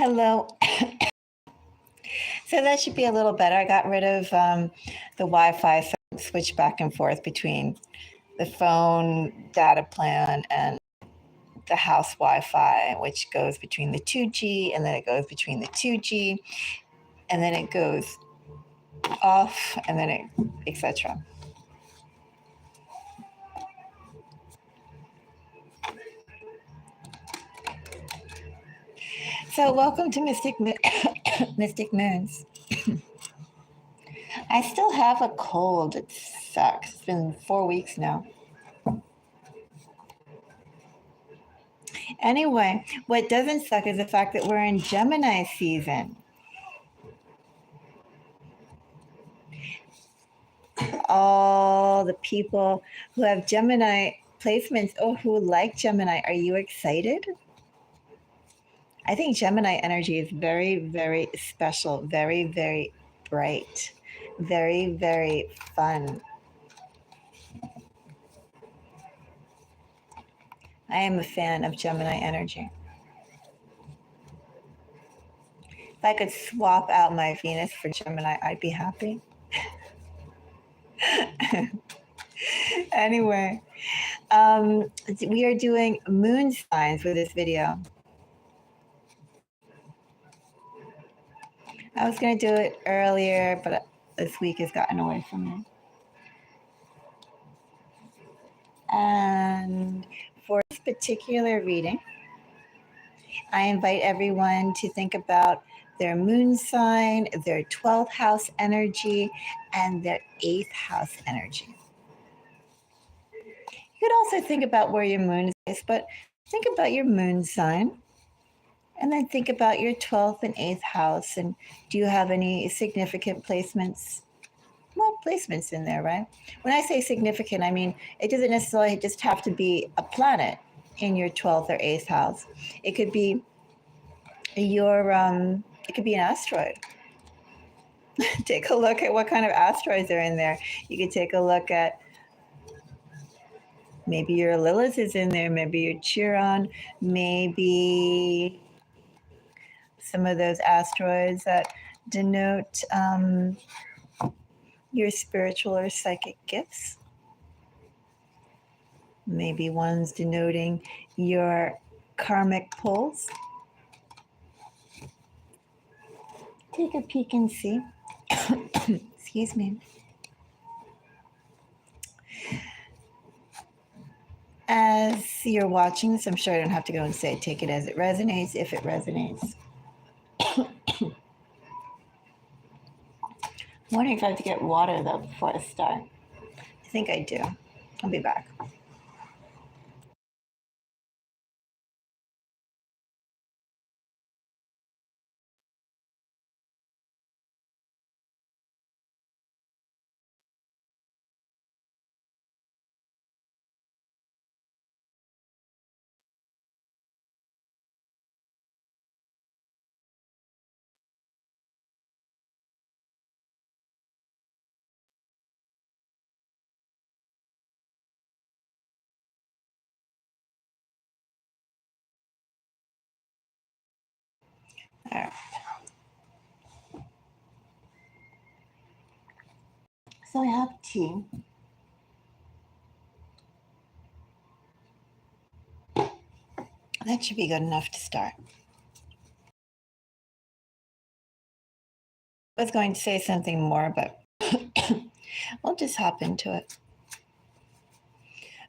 Hello. So that should be a little better. I got rid of the Wi-Fi, so I switched back and forth between the phone data plan and the house Wi-Fi, which goes between the 2G and then it goes between the 2G and then it goes off and then it etc. So welcome to Mystic Moons. I still have a cold. It sucks. It's been 4 weeks now. Anyway, what doesn't suck is the fact that we're in Gemini season. All the people who have Gemini placements or who like Gemini, are you excited? I think Gemini energy is very, very special, very, very bright, very, very fun. I am a fan of Gemini energy. If I could swap out my Venus for Gemini, I'd be happy. Anyway, we are doing moon signs for this video. I was going to do it earlier, but this week has gotten away from me. And for this particular reading, I invite everyone to think about their moon sign, their 12th house energy, and their 8th house energy. You could also think about where your moon is, but think about your moon sign. And then think about your 12th and 8th house. And do you have any significant placements? Well, placements in there, right? When I say significant, I mean, it doesn't necessarily just have to be a planet in your 12th or 8th house. It could be it could be an asteroid. Take a look at what kind of asteroids are in there. You could take a look at maybe your Lilith is in there, maybe your Chiron, maybe some of those asteroids that denote your spiritual or psychic gifts. Maybe one's denoting your karmic pulls. Take a peek and see. Excuse me. As you're watching this, I'm sure I don't have to go and say take it as it resonates, if it resonates. I'm wondering if I have to get water though before I start. I think I do. I'll be back. All right. So I have tea. That should be good enough to start. I was going to say something more, but we'll just hop into it.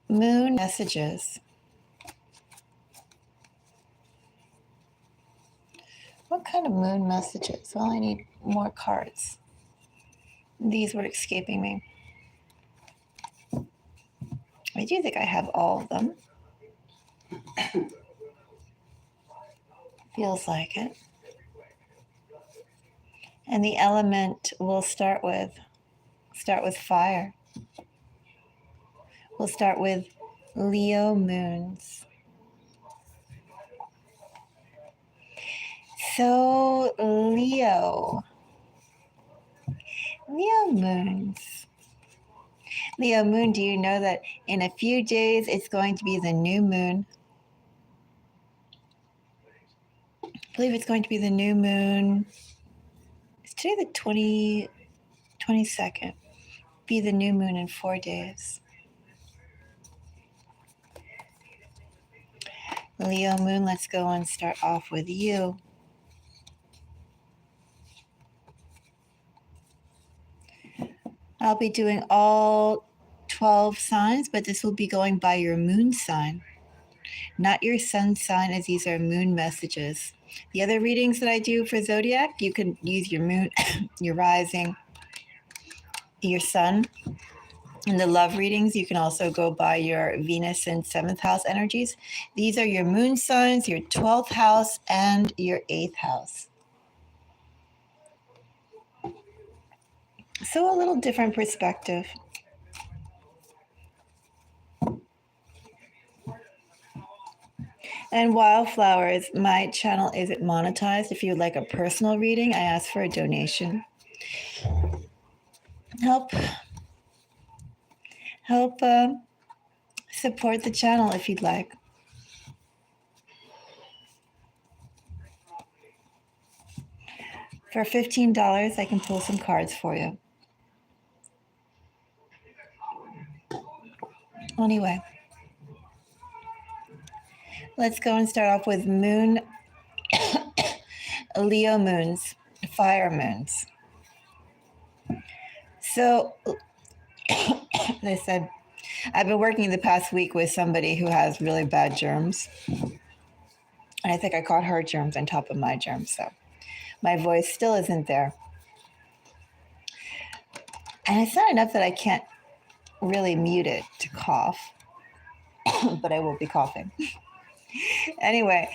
Moon messages. What kind of moon messages? Well, I need more cards. These were escaping me. I do think I have all of them. Feels like it. And the element we'll start with fire. We'll start with Leo moons. So Leo moons. Leo moon, do you know that in a few days it's going to be the new moon? I believe it's going to be the new moon. Is today the 22nd? Be the new moon in 4 days. Leo moon, let's go and start off with you. I'll be doing all 12 signs, but this will be going by your moon sign, not your sun sign, as these are moon messages. The other readings that I do for zodiac, you can use your moon, your rising, your sun. In the love readings, you can also go by your Venus and 7th house energies. These are your moon signs, your 12th house, and your 8th house. So a little different perspective. And Wildflowers, my channel isn't monetized. If you would like a personal reading, I ask for a donation. Help support the channel if you'd like. For $15, I can pull some cards for you. Anyway, let's go and start off with moon, Leo moons, fire moons. So, they said, I've been working the past week with somebody who has really bad germs. And I think I caught her germs on top of my germs. So my voice still isn't there. And it's not enough that I can't really mute it to cough, but I will be coughing. Anyway,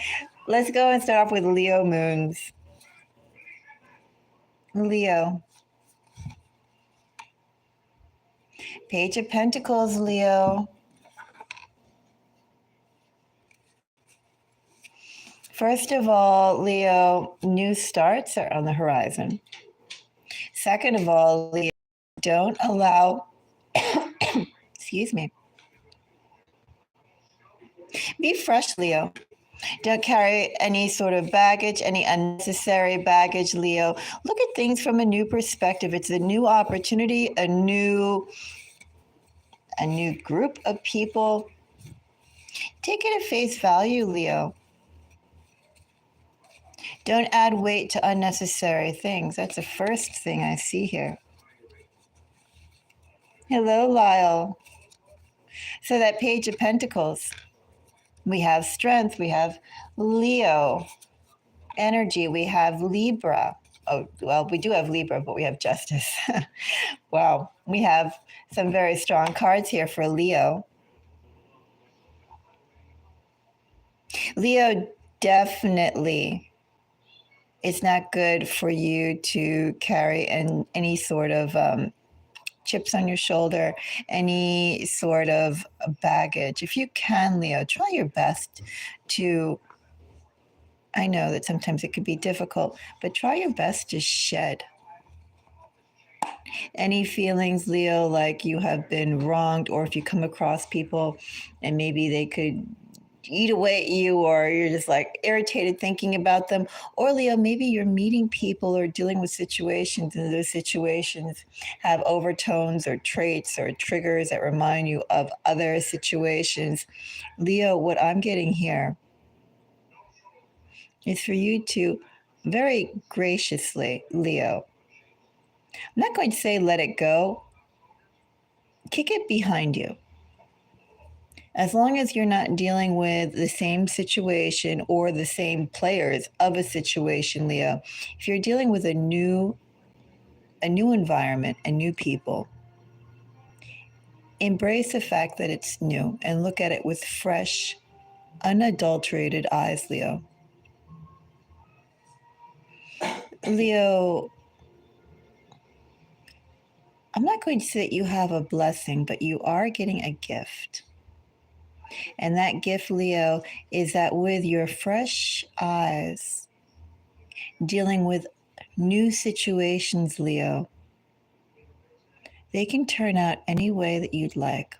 let's go and start off with Leo moons. Leo. Page of Pentacles, Leo. First of all, Leo, new starts are on the horizon. Second of all, Leo, don't allow, excuse me, be fresh, Leo. Don't carry any sort of baggage, any unnecessary baggage, Leo. Look at things from a new perspective. It's a new opportunity, a new group of people. Take it at face value, Leo. Don't add weight to unnecessary things. That's the first thing I see here. Hello, Lyle. So that Page of Pentacles, we have strength, we have Leo energy, we have Libra. Oh, well, we do have Libra, but we have Justice. Wow, we have some very strong cards here for Leo. Leo, definitely, it's not good for you to carry any sort of chips on your shoulder, any sort of baggage. If you can, Leo, try your best to, I know that sometimes it could be difficult, but try your best to shed any feelings, Leo, like you have been wronged, or if you come across people and maybe they could eat away at you, or you're just like irritated thinking about them, or Leo, maybe you're meeting people or dealing with situations, and those situations have overtones or traits or triggers that remind you of other situations. Leo, what I'm getting here is for you to very graciously, Leo, I'm not going to say let it go, kick it behind you. As long as you're not dealing with the same situation or the same players of a situation, Leo, if you're dealing with a new environment and new people, embrace the fact that it's new and look at it with fresh, unadulterated eyes, Leo. Leo, I'm not going to say that you have a blessing, but you are getting a gift. And that gift, Leo, is that with your fresh eyes, dealing with new situations, Leo, they can turn out any way that you'd like.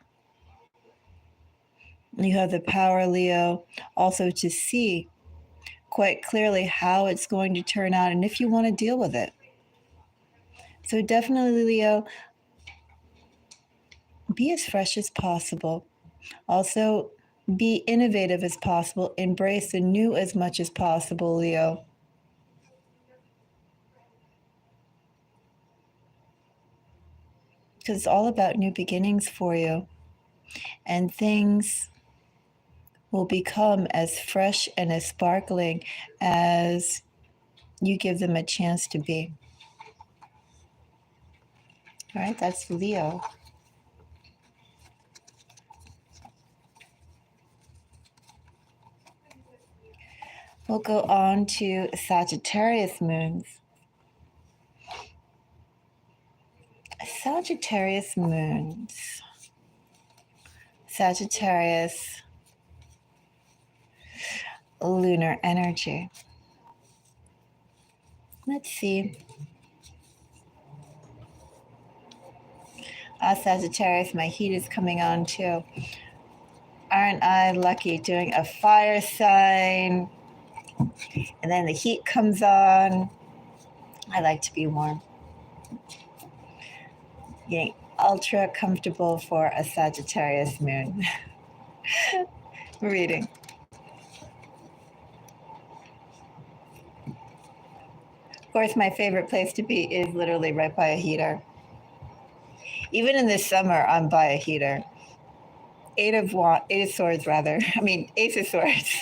You have the power, Leo, also to see quite clearly how it's going to turn out and if you want to deal with it. So definitely, Leo, be as fresh as possible. Also, be innovative as possible. Embrace the new as much as possible, Leo. Because it's all about new beginnings for you. And things will become as fresh and as sparkling as you give them a chance to be. All right, that's Leo. We'll go on to Sagittarius moons. Sagittarius moons. Sagittarius lunar energy. Let's see. Sagittarius, my heat is coming on too. Aren't I lucky doing a fire sign? And then the heat comes on. I like to be warm. Getting ultra comfortable for a Sagittarius moon. Reading. Of course, my favorite place to be is literally right by a heater. Even in the summer, I'm by a heater. Ace of Swords.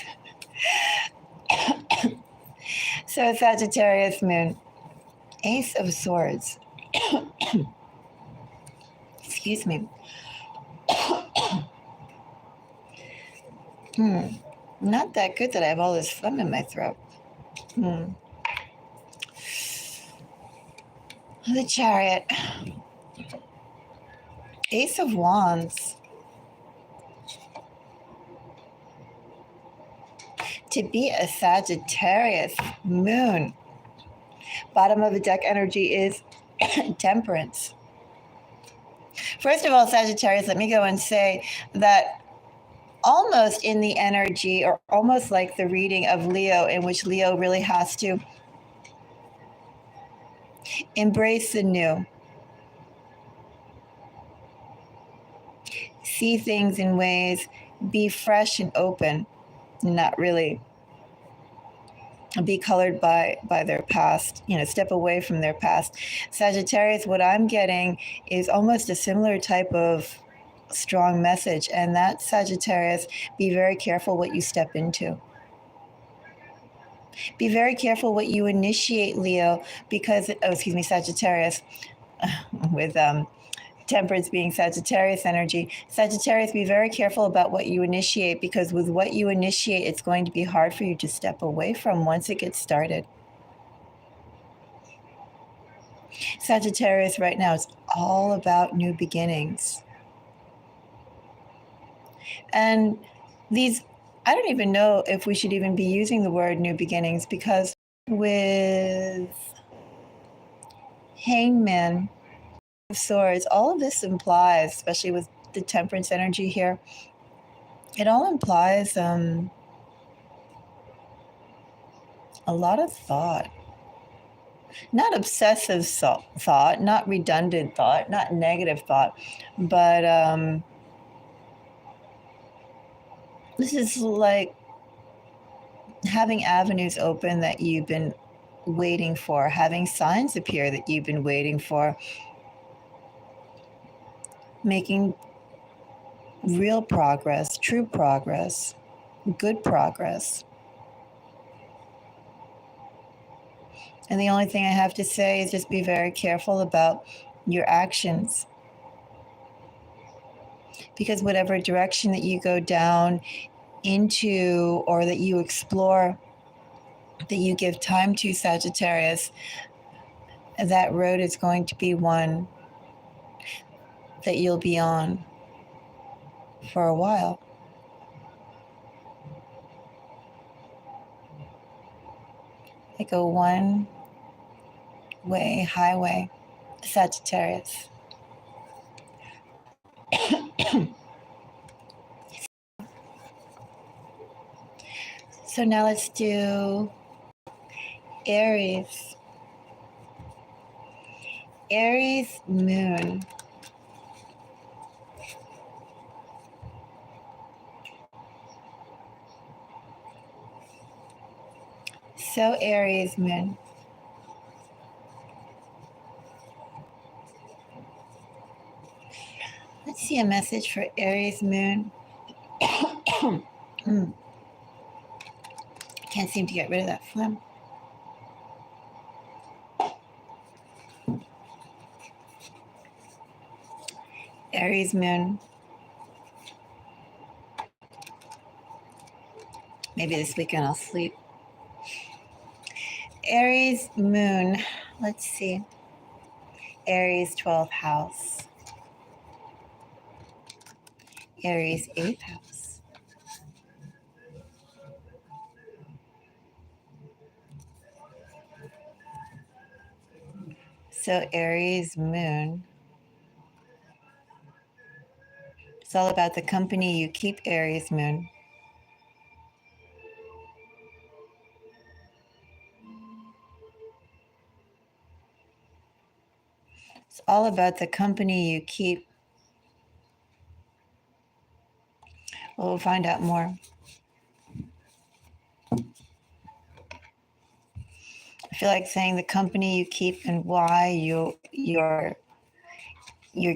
So Sagittarius moon, Ace of Swords. Excuse me. Not that good that I have all this phlegm in my throat. The Chariot. Ace of Wands. To be a Sagittarius moon. Bottom of the deck energy is Temperance. First of all, Sagittarius, let me go and say that almost in the energy, or almost like the reading of Leo, in which Leo really has to embrace the new. See things in ways, be fresh and open, not really be colored by their past, step away from their past. Sagittarius, what I'm getting is almost a similar type of strong message, and that Sagittarius, be very careful what you step into. Be very careful what you initiate, Leo, because, Sagittarius, with Temperance being Sagittarius energy. Sagittarius, be very careful about what you initiate, because with what you initiate, it's going to be hard for you to step away from once it gets started. Sagittarius right now is all about new beginnings. And these, I don't even know if we should even be using the word new beginnings, because with Hangman of Swords, all of this implies, especially with the Temperance energy here, it all implies a lot of thought. Not obsessive thought, not redundant thought, not negative thought, but this is like having avenues open that you've been waiting for, having signs appear that you've been waiting for, making real progress, true progress, good progress. And the only thing I have to say is just be very careful about your actions. Because whatever direction that you go down into, or that you explore, that you give time to, Sagittarius, that road is going to be one that you'll be on for a while. Like a one-way highway, Sagittarius. So now let's do Aries. Aries moon. So Aries moon. Let's see a message for Aries moon. Can't seem to get rid of that phlegm. Aries moon. Maybe this weekend I'll sleep. Aries moon. Let's see. Aries 12th house. Aries 8th house. So Aries moon. It's all about the company you keep, Aries moon. It's all about the company you keep. We'll find out more. I feel like saying the company you keep and why you're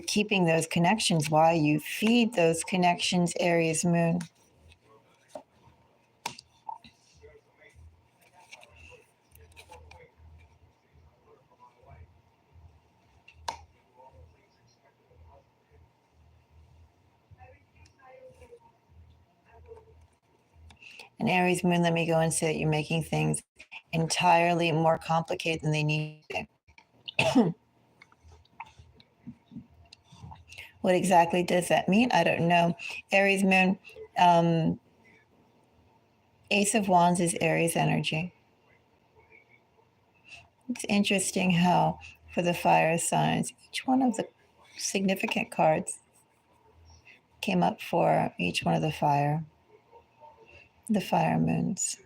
keeping those connections, why you feed those connections, Aries moon. And Aries moon, let me go and say that you're making things entirely more complicated than they need to be. What exactly does that mean? I don't know. Aries moon, Ace of Wands is Aries energy. It's interesting how for the fire signs, each one of the significant cards came up for each one of the fire moons.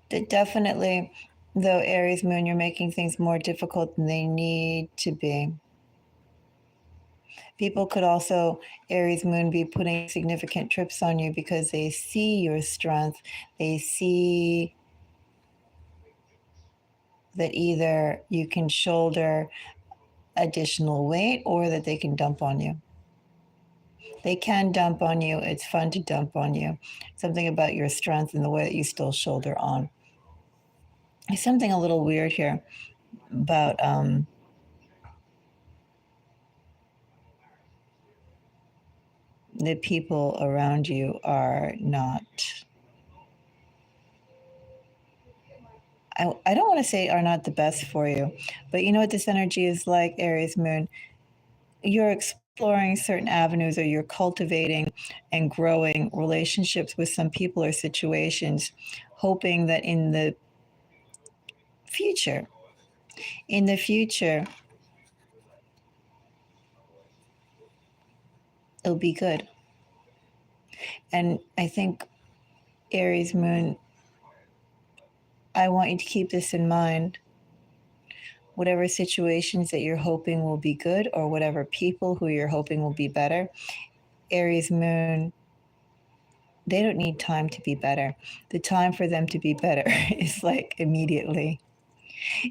That definitely, though, Aries moon, you're making things more difficult than they need to be. People could also, Aries moon, be putting significant trips on you because they see your strength. They see that either you can shoulder additional weight or that they can dump on you. They can dump on you. It's fun to dump on you. Something about your strength and the way that you still shoulder on. There's something a little weird here about the people around you are not, I don't want to say are not the best for you, but you know what this energy is like, Aries moon? You're exploring certain avenues or you're cultivating and growing relationships with some people or situations, hoping that in the future, it'll be good. And I think, Aries moon, I want you to keep this in mind. Whatever situations that you're hoping will be good or whatever people who you're hoping will be better, Aries moon, they don't need time to be better. The time for them to be better is like immediately.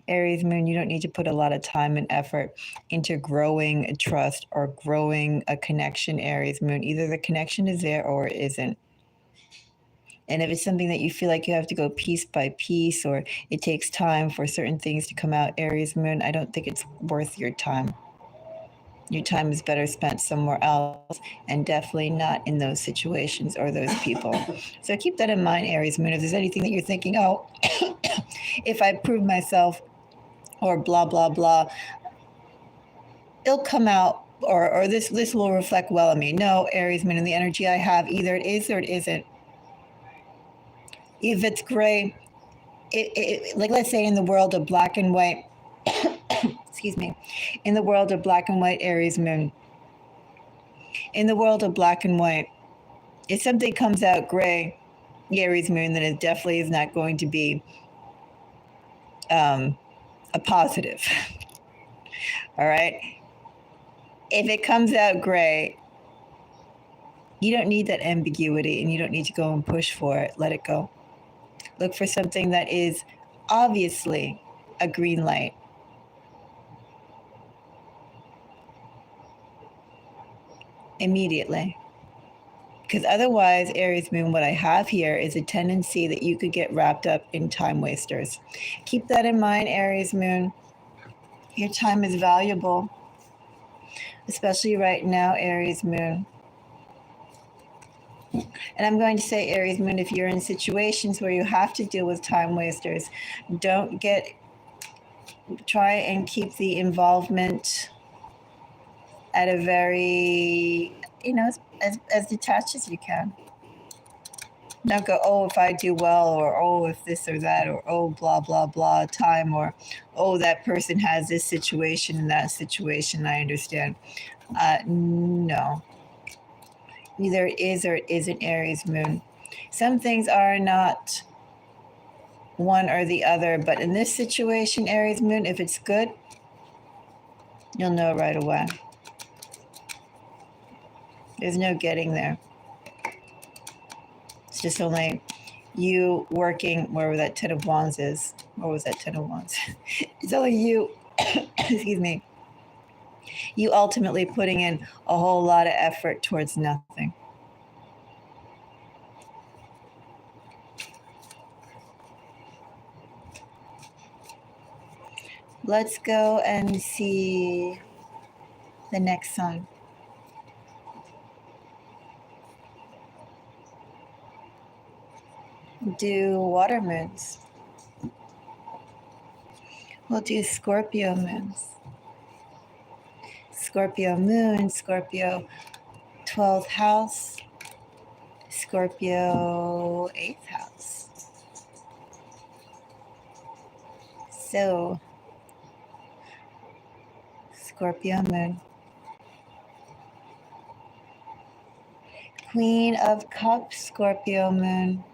Aries moon, you don't need to put a lot of time and effort into growing a trust or growing a connection, Aries moon. Either the connection is there or it isn't. And if it's something that you feel like you have to go piece by piece or it takes time for certain things to come out, Aries moon, I don't think it's worth your time. Your time is better spent somewhere else and definitely not in those situations or those people. So keep that in mind, Aries moon. If there's anything that you're thinking, oh, if I prove myself or blah, blah, blah, it'll come out or this will reflect well on me. No, Aries moon, in the energy I have, either it is or it isn't. If it's gray, like let's say in the world of black and white, excuse me, in the world of black and white, Aries moon, in the world of black and white, If something comes out gray, Aries moon, then it definitely is not going to be a positive. All right. If it comes out gray, you don't need that ambiguity and you don't need to go and push for it. Let it go. Look for something that is obviously a green light. Immediately. Because otherwise, Aries moon, what I have here is a tendency that you could get wrapped up in time wasters. Keep that in mind, Aries moon. Your time is valuable, especially right now, Aries moon. And I'm going to say, Aries moon, if you're in situations where you have to deal with time wasters, try and keep the involvement at a very, as detached as you can. Don't go, oh, if I do well, or oh, if this or that, or oh, blah, blah, blah, time, or oh, that person has this situation and that situation. I understand. No. Either it is or it isn't Aries moon. Some things are not one or the other, but in this situation, Aries moon, if it's good, you'll know right away. There's no getting there. It's just only you working wherever that Ten of Wands is. What was that Ten of Wands? It's only you, excuse me, you ultimately putting in a whole lot of effort towards nothing. Let's go and see the next sign. Do water moons. We'll do Scorpio moons. Scorpio moon, Scorpio 12th house, Scorpio 8th house. So, Scorpio moon. Queen of Cups, Scorpio moon.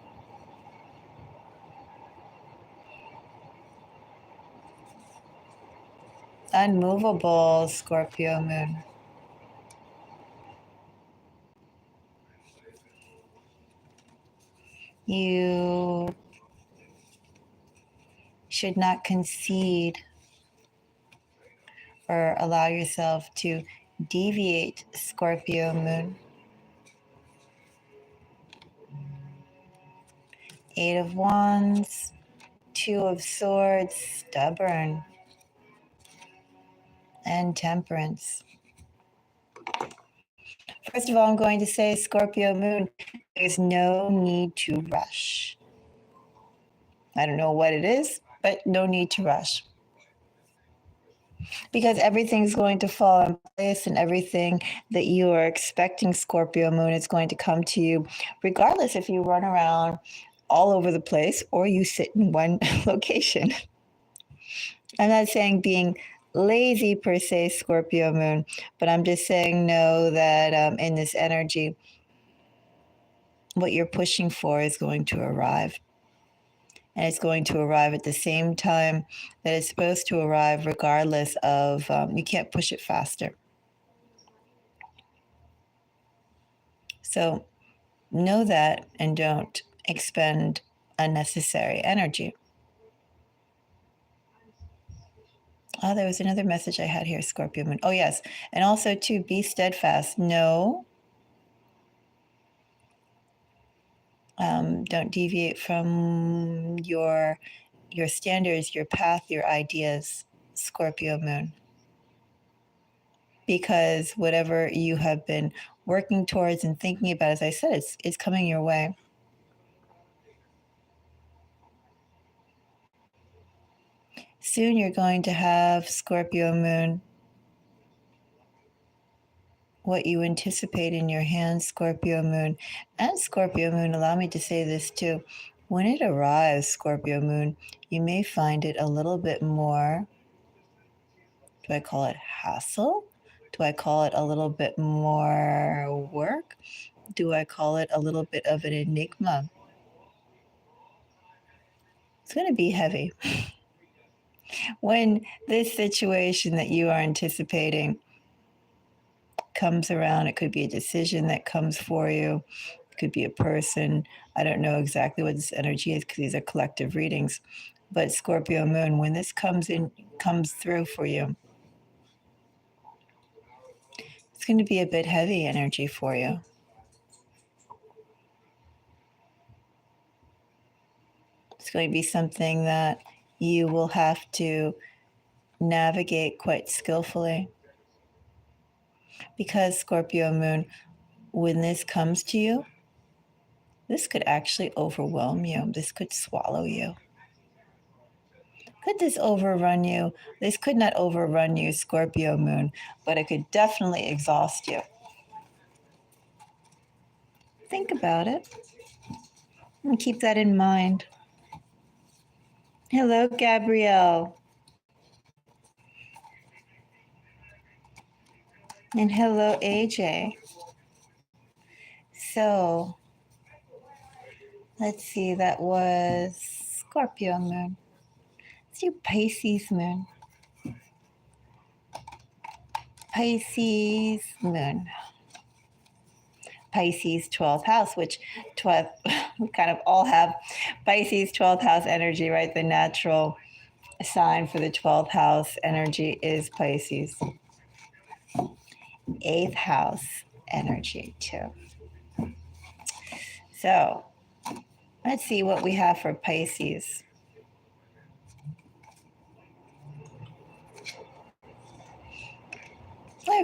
Unmovable, Scorpio moon. You should not concede or allow yourself to deviate, Scorpio moon. Eight of Wands, Two of Swords, stubborn, and Temperance. First of all, I'm going to say, Scorpio moon, there's no need to rush. I don't know what it is, but no need to rush. Because everything's going to fall in place, and everything that you are expecting, Scorpio moon, is going to come to you, regardless if you run around all over the place or you sit in one location. I'm not saying being lazy per se, Scorpio moon, but I'm just saying know that in this energy, what you're pushing for is going to arrive. And it's going to arrive at the same time that it's supposed to arrive, regardless of, you can't push it faster. So know that and don't expend unnecessary energy. Oh, there was another message I had here, Scorpio moon. Oh, yes. And also, to be steadfast. No. Don't deviate from your standards, your path, your ideas, Scorpio moon. Because whatever you have been working towards and thinking about, as I said, it's coming your way. Soon you're going to have, Scorpio moon, what you anticipate in your hands, Scorpio moon. And Scorpio moon, allow me to say this too. When it arrives, Scorpio moon, you may find it a little bit more, do I call it hassle? Do I call it a little bit more work? do I call it, a little bit of an enigma. It's going to be heavy. When this situation that you are anticipating comes around, it could be a decision that comes for you, it could be a person. I don't know exactly what this energy is because these are collective readings. But Scorpio moon, when this comes through for you, it's going to be a bit heavy energy for you. It's going to be something that you will have to navigate quite skillfully. Because Scorpio moon, when this comes to you, this could actually overwhelm you. This could swallow you. Could this overrun you? This could not overrun you, Scorpio moon, but it could definitely exhaust you. Think about it and keep that in mind. Hello, Gabrielle. And hello, AJ. So, let's see, that was Scorpio moon. Let's do Pisces moon. Pisces moon. Pisces 12th house, which 12th, we kind of all have Pisces 12th house energy, right? The natural sign for the 12th house energy is Pisces. 8th house energy, too. So let's see what we have for Pisces.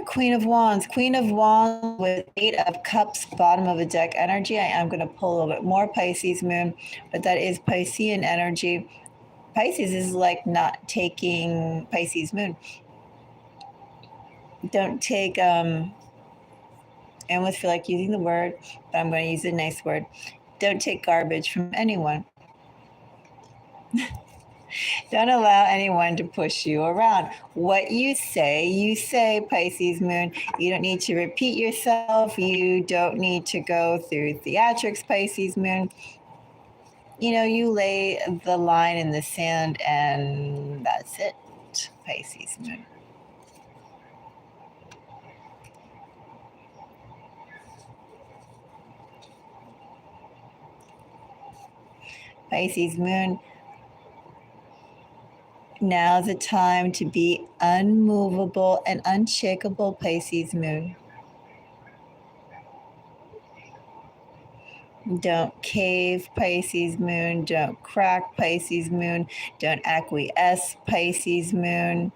Queen of Wands. Queen of Wands with 8 of Cups, bottom of the deck energy. I am going to pull a little bit more Pisces moon, but that is Piscean energy. Pisces is like not taking Pisces moon. Don't take, I almost feel like using the word, but I'm going to use a nice word. Don't take garbage from anyone. Don't allow anyone to push you around. What you say, Pisces moon. You don't need to repeat yourself. You don't need to go through theatrics, Pisces moon. You know, you lay the line in the sand and that's it, Pisces moon. Pisces moon. Now's the time to be unmovable and unshakable, Pisces moon. Don't cave, Pisces moon. Don't crack, Pisces moon. Don't acquiesce, Pisces moon.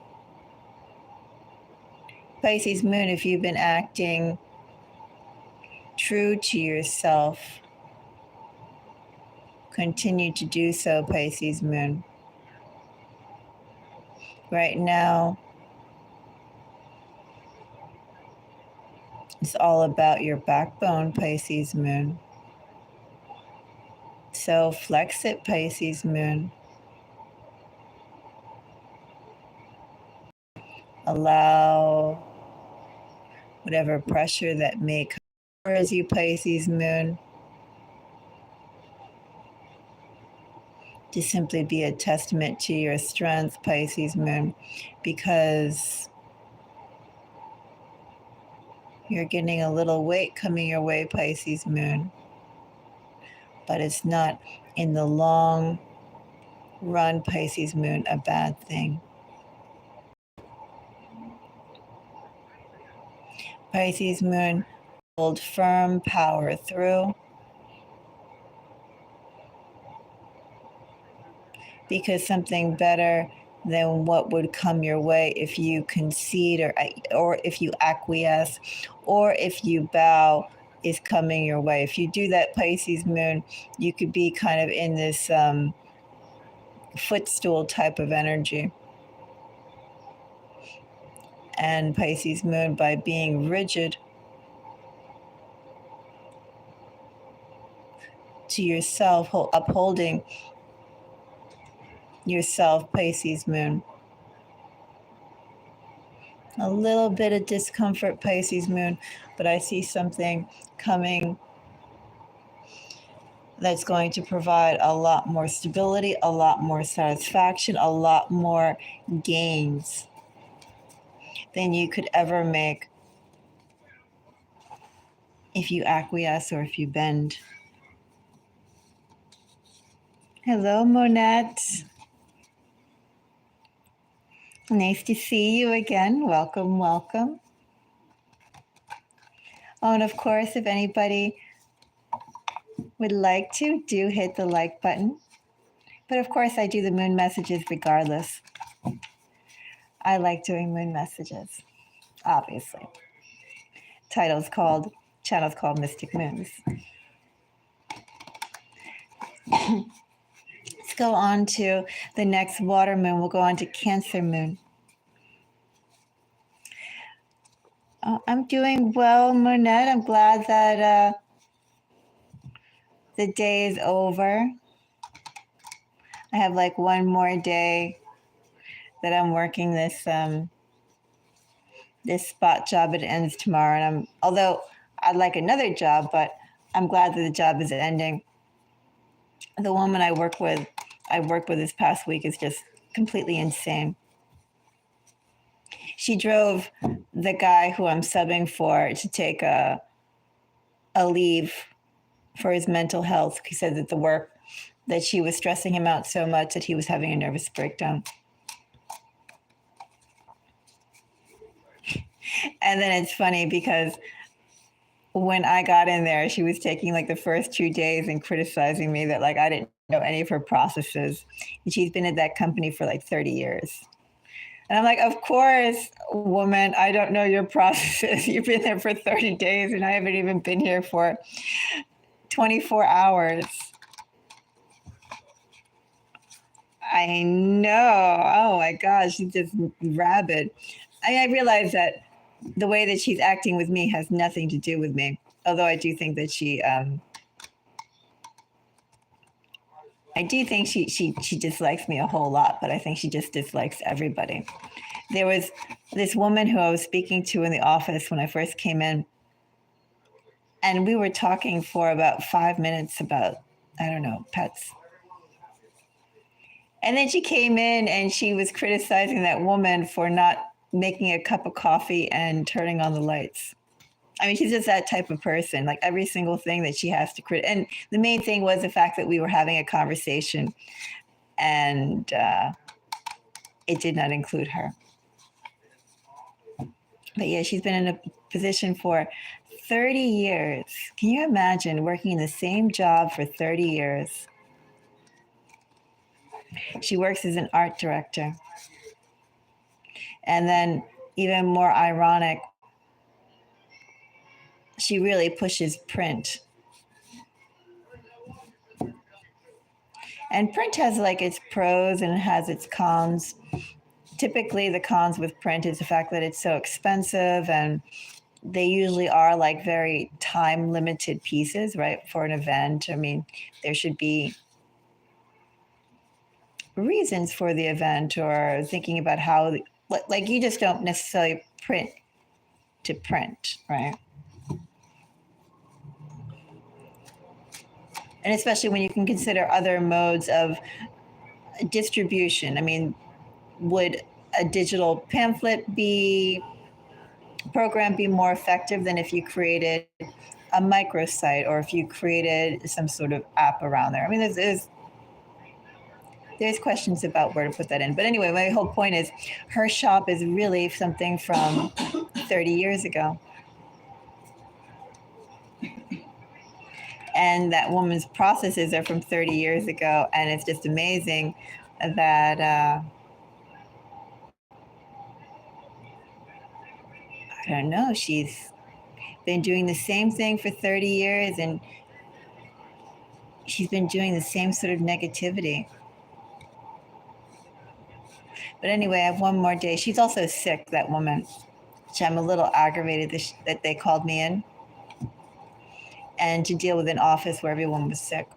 Pisces moon, if you've been acting true to yourself, continue to do so, Pisces moon. Right now, it's all about your backbone, Pisces moon. So flex it, Pisces moon. Allow whatever pressure that may come towards you, Pisces moon, to simply be a testament to your strength, Pisces moon, because you're getting a little weight coming your way, Pisces moon, but it's not in the long run, Pisces moon, a bad thing. Pisces moon, hold firm, power through, because something better than what would come your way if you concede or if you acquiesce or if you bow is coming your way. If you do that, Pisces moon, you could be kind of in this footstool type of energy. And Pisces moon, by being rigid to yourself, upholding yourself, Pisces moon, A little bit of discomfort, Pisces moon, but I see something coming that's going to provide a lot more stability, a lot more satisfaction, a lot more gains than you could ever make if you acquiesce or if you bend. Hello, Monette. Nice to see you again. Welcome, welcome. Oh, and of course, if anybody would like to, do hit the like button. But of course, I do the moon messages regardless. I like doing moon messages, obviously. Channel's called Mystic Moons. Let's go on to the next water moon. We'll go on to Cancer moon. I'm doing well, Monette. I'm glad that the day is over. I have like one more day that I'm working this this spot job. It ends tomorrow, and although I'd like another job, but I'm glad that the job is ending. The woman I worked with this past week is just completely insane. She drove the guy who I'm subbing for to take a leave for his mental health. He said that the work that she was stressing him out so much that he was having a nervous breakdown. And then it's funny because when I got in there, she was taking like the first 2 days and criticizing me that like I didn't know any of her processes. And she's been at that company for like 30 years. And I'm like, of course, woman, I don't know your processes. You've been there for 30 days and I haven't even been here for 24 hours. I know. Oh my gosh, she's just rabid. I realize that the way that she's acting with me has nothing to do with me. Although I do think that she dislikes me a whole lot, but I think she just dislikes everybody. There was this woman who I was speaking to in the office when I first came in, and we were talking for about 5 minutes about, I don't know, pets. And then she came in and she was criticizing that woman for not making a cup of coffee and turning on the lights. I mean, she's just that type of person, like every single thing that she has to criticize. And the main thing was the fact that we were having a conversation and it did not include her. But yeah, she's been in a position for 30 years. Can you imagine working in the same job for 30 years? She works as an art director. And then, even more ironic, she really pushes print. And print has like its pros and it has its cons. Typically, the cons with print is the fact that it's so expensive and they usually are like very time limited pieces, right? For an event. I mean, there should be reasons for the event or thinking about how, like you just don't necessarily print to print, right? And especially when you can consider other modes of distribution. I mean, would a digital pamphlet program be more effective than if you created a microsite or if you created some sort of app around there? I mean, there's questions about where to put that in. But anyway, my whole point is her shop is really something from 30 years ago. And that woman's processes are from 30 years ago. And it's just amazing that I don't know, she's been doing the same thing for 30 years and she's been doing the same sort of negativity. But anyway, I have one more day. She's also sick, that woman, which I'm a little aggravated that they called me in and to deal with an office where everyone was sick.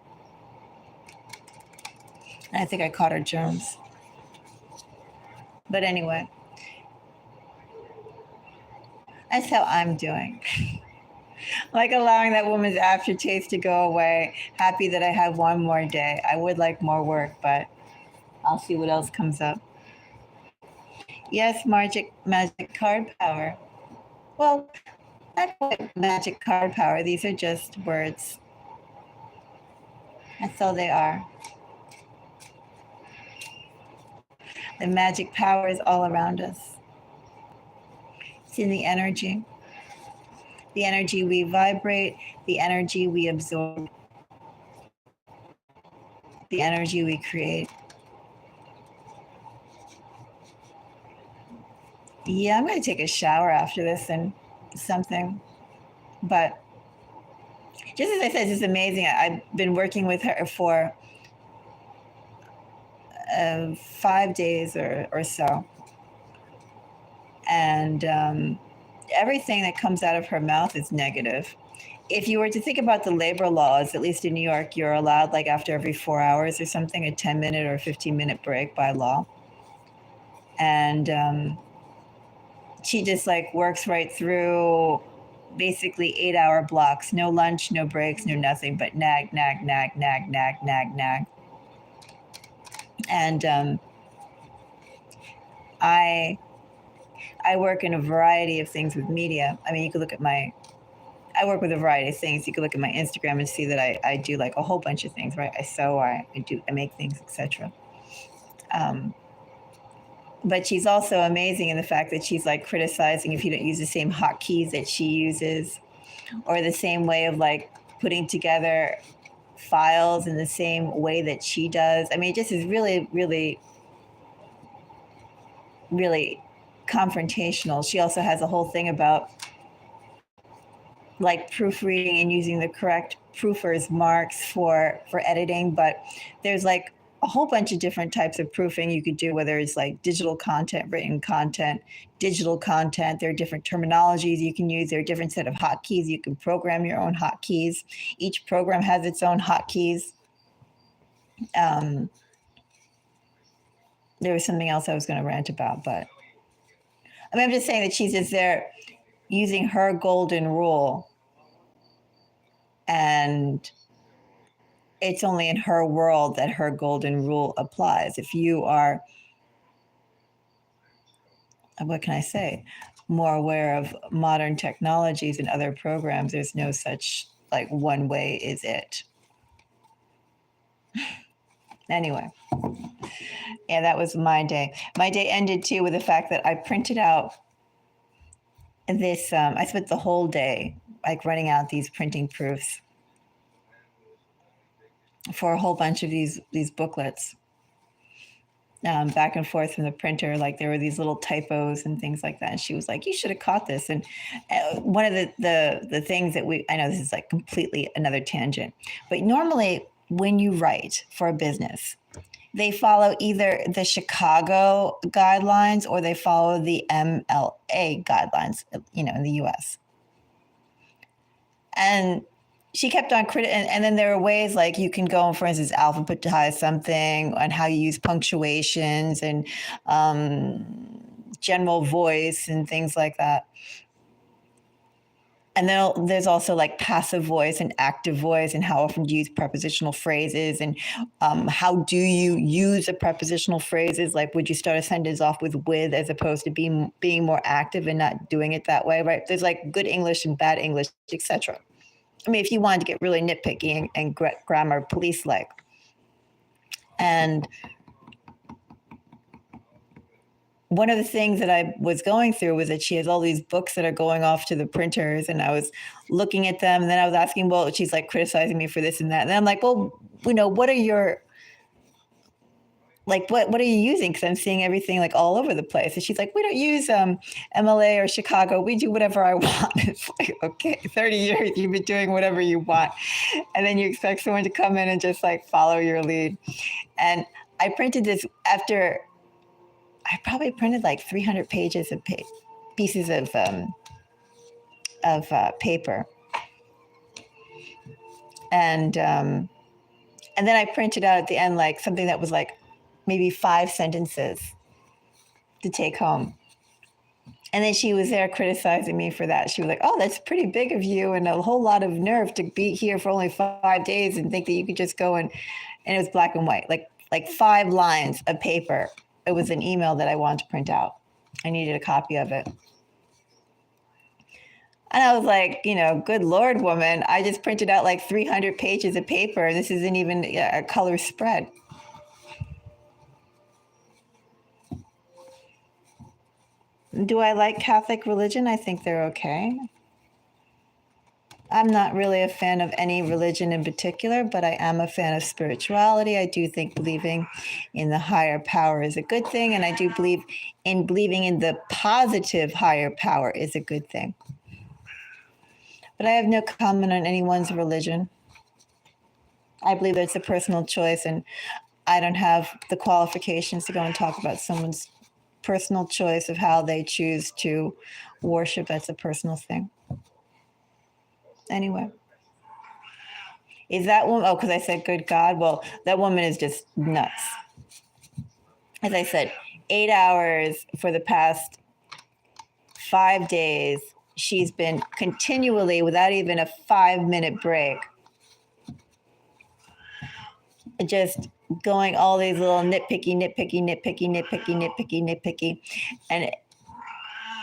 And I think I caught her germs. But anyway, That's how I'm doing. Like allowing that woman's aftertaste to go away. Happy that I have one more day. I would like more work, but I'll see what else comes up. Yes, magic card power. Well, not quite magic card power. These are just words. That's all they are. The magic power is all around us. It's in the energy we vibrate, the energy we absorb, the energy we create. Yeah, I'm going to take a shower after this and something. But just as I said, it's amazing. I've been working with her for 5 days or so. And everything that comes out of her mouth is negative. If you were to think about the labor laws, at least in New York, you're allowed, like after every 4 hours or something, a 10-minute or 15-minute break by law. And she just like works right through basically 8-hour blocks, no lunch, no breaks, no nothing, but nag, nag, nag, nag, nag, nag, nag. And I work in a variety of things with media. I mean, you could look at I work with a variety of things. You could look at my Instagram and see that I do like a whole bunch of things, right? I sew, I make things, etc. But she's also amazing in the fact that she's like criticizing if you don't use the same hotkeys that she uses, or the same way of like putting together files in the same way that she does. I mean, it just is really, really, really confrontational. She also has a whole thing about like proofreading and using the correct proofers marks for editing, but there's like a whole bunch of different types of proofing you could do, whether it's like digital content, written content, digital content. There are different terminologies you can use. There are different set of hotkeys. You can program your own hotkeys. Each program has its own hotkeys. There was something else I was going to rant about, but I mean, I'm just saying that she's just there using her golden rule, and it's only in her world that her golden rule applies. If you are, what can I say, more aware of modern technologies and other programs, there's no such like one way is it. Anyway, yeah, that was my day. My day ended too with the fact that I printed out this. I spent the whole day like running out these printing proofs for a whole bunch of these booklets. Back and forth from the printer, like there were these little typos and things like that. And she was like, "You should have caught this." And one of the things that I know this is like completely another tangent, but normally when you write for a business, they follow either the Chicago guidelines or they follow the MLA guidelines, in the US. And she kept on and then there are ways like you can go, for instance, alphabetize something and how you use punctuations and general voice and things like that. And then there's also like passive voice and active voice, and how often do you use prepositional phrases, and how do you use the prepositional phrases? Like, would you start a sentence off with as opposed to being more active and not doing it that way, right? There's like good English and bad English, etc. I mean, if you wanted to get really nitpicky and grammar police-like. And one of the things that I was going through was that she has all these books that are going off to the printers, and I was looking at them, and then I was asking, well, she's like criticizing me for this and that. And then I'm like, well, what are your, like, what are you using? Because I'm seeing everything like all over the place. And she's like, we don't use MLA or Chicago. We do whatever I want. It's like, okay, 30 years you've been doing whatever you want. And then you expect someone to come in and just like follow your lead. And I printed this after, I probably printed like 300 pages of pieces of paper. And then I printed out at the end like something that was like maybe 5 sentences to take home. And then she was there criticizing me for that. She was like, "Oh, that's pretty big of you, and a whole lot of nerve to be here for only 5 days and think that you could just go and it was black and white, like 5 lines of paper. It was an email that I wanted to print out. I needed a copy of it. And I was like, good Lord, woman, I just printed out like 300 pages of paper. This isn't even a color spread. Do I like Catholic religion? I think they're okay. I'm not really a fan of any religion in particular, but I am a fan of spirituality. I do think believing in the higher power is a good thing, and I do believe in believing in the positive higher power is a good thing. But I have no comment on anyone's religion. I believe that it's a personal choice, and I don't have the qualifications to go and talk about someone's personal choice of how they choose to worship. That's a personal thing. Anyway, is that woman? Oh, because I said good God. Well, that woman is just nuts. As I said, 8 hours for the past 5 days, she's been continually, without even a 5-minute break, just going all these little nitpicky, and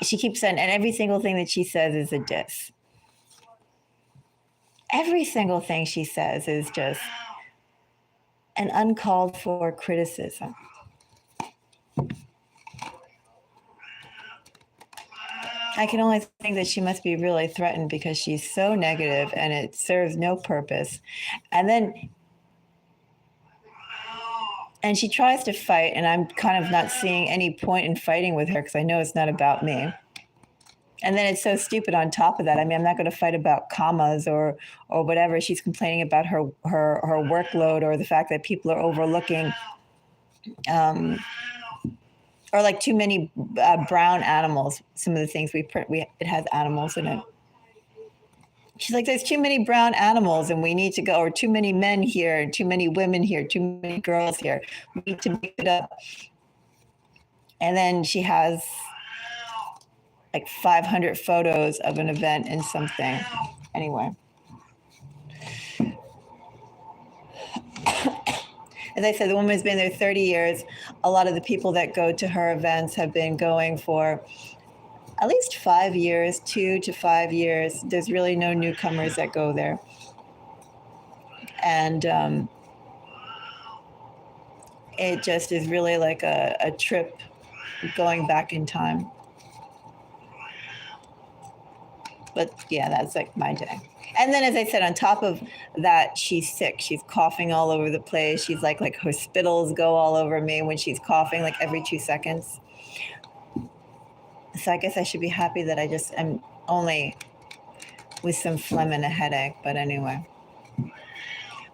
she keeps saying, and every single thing that she says is a diss. Every single thing she says is just an uncalled for criticism. I can only think that she must be really threatened because she's so negative and it serves no purpose. And she tries to fight, and I'm kind of not seeing any point in fighting with her because I know it's not about me. And then it's so stupid on top of that. I mean, I'm not going to fight about commas or whatever. She's complaining about her workload or the fact that people are overlooking or like too many brown animals. Some of the things we print, it has animals in it. She's like, there's too many brown animals and we need to go, or too many men here, too many women here, too many girls here. We need to make it up. And then she has like 500 photos of an event and something. Anyway. As I said, the woman's been there 30 years. A lot of the people that go to her events have been going for at least 5 years, 2 to 5 years. There's really no newcomers that go there. And it just is really like a trip going back in time. But yeah, that's like my day. And then, as I said, on top of that, she's sick. She's coughing all over the place. She's like her spittles go all over me when she's coughing, like every 2 seconds. So I guess I should be happy that I just am only with some phlegm and a headache. But anyway,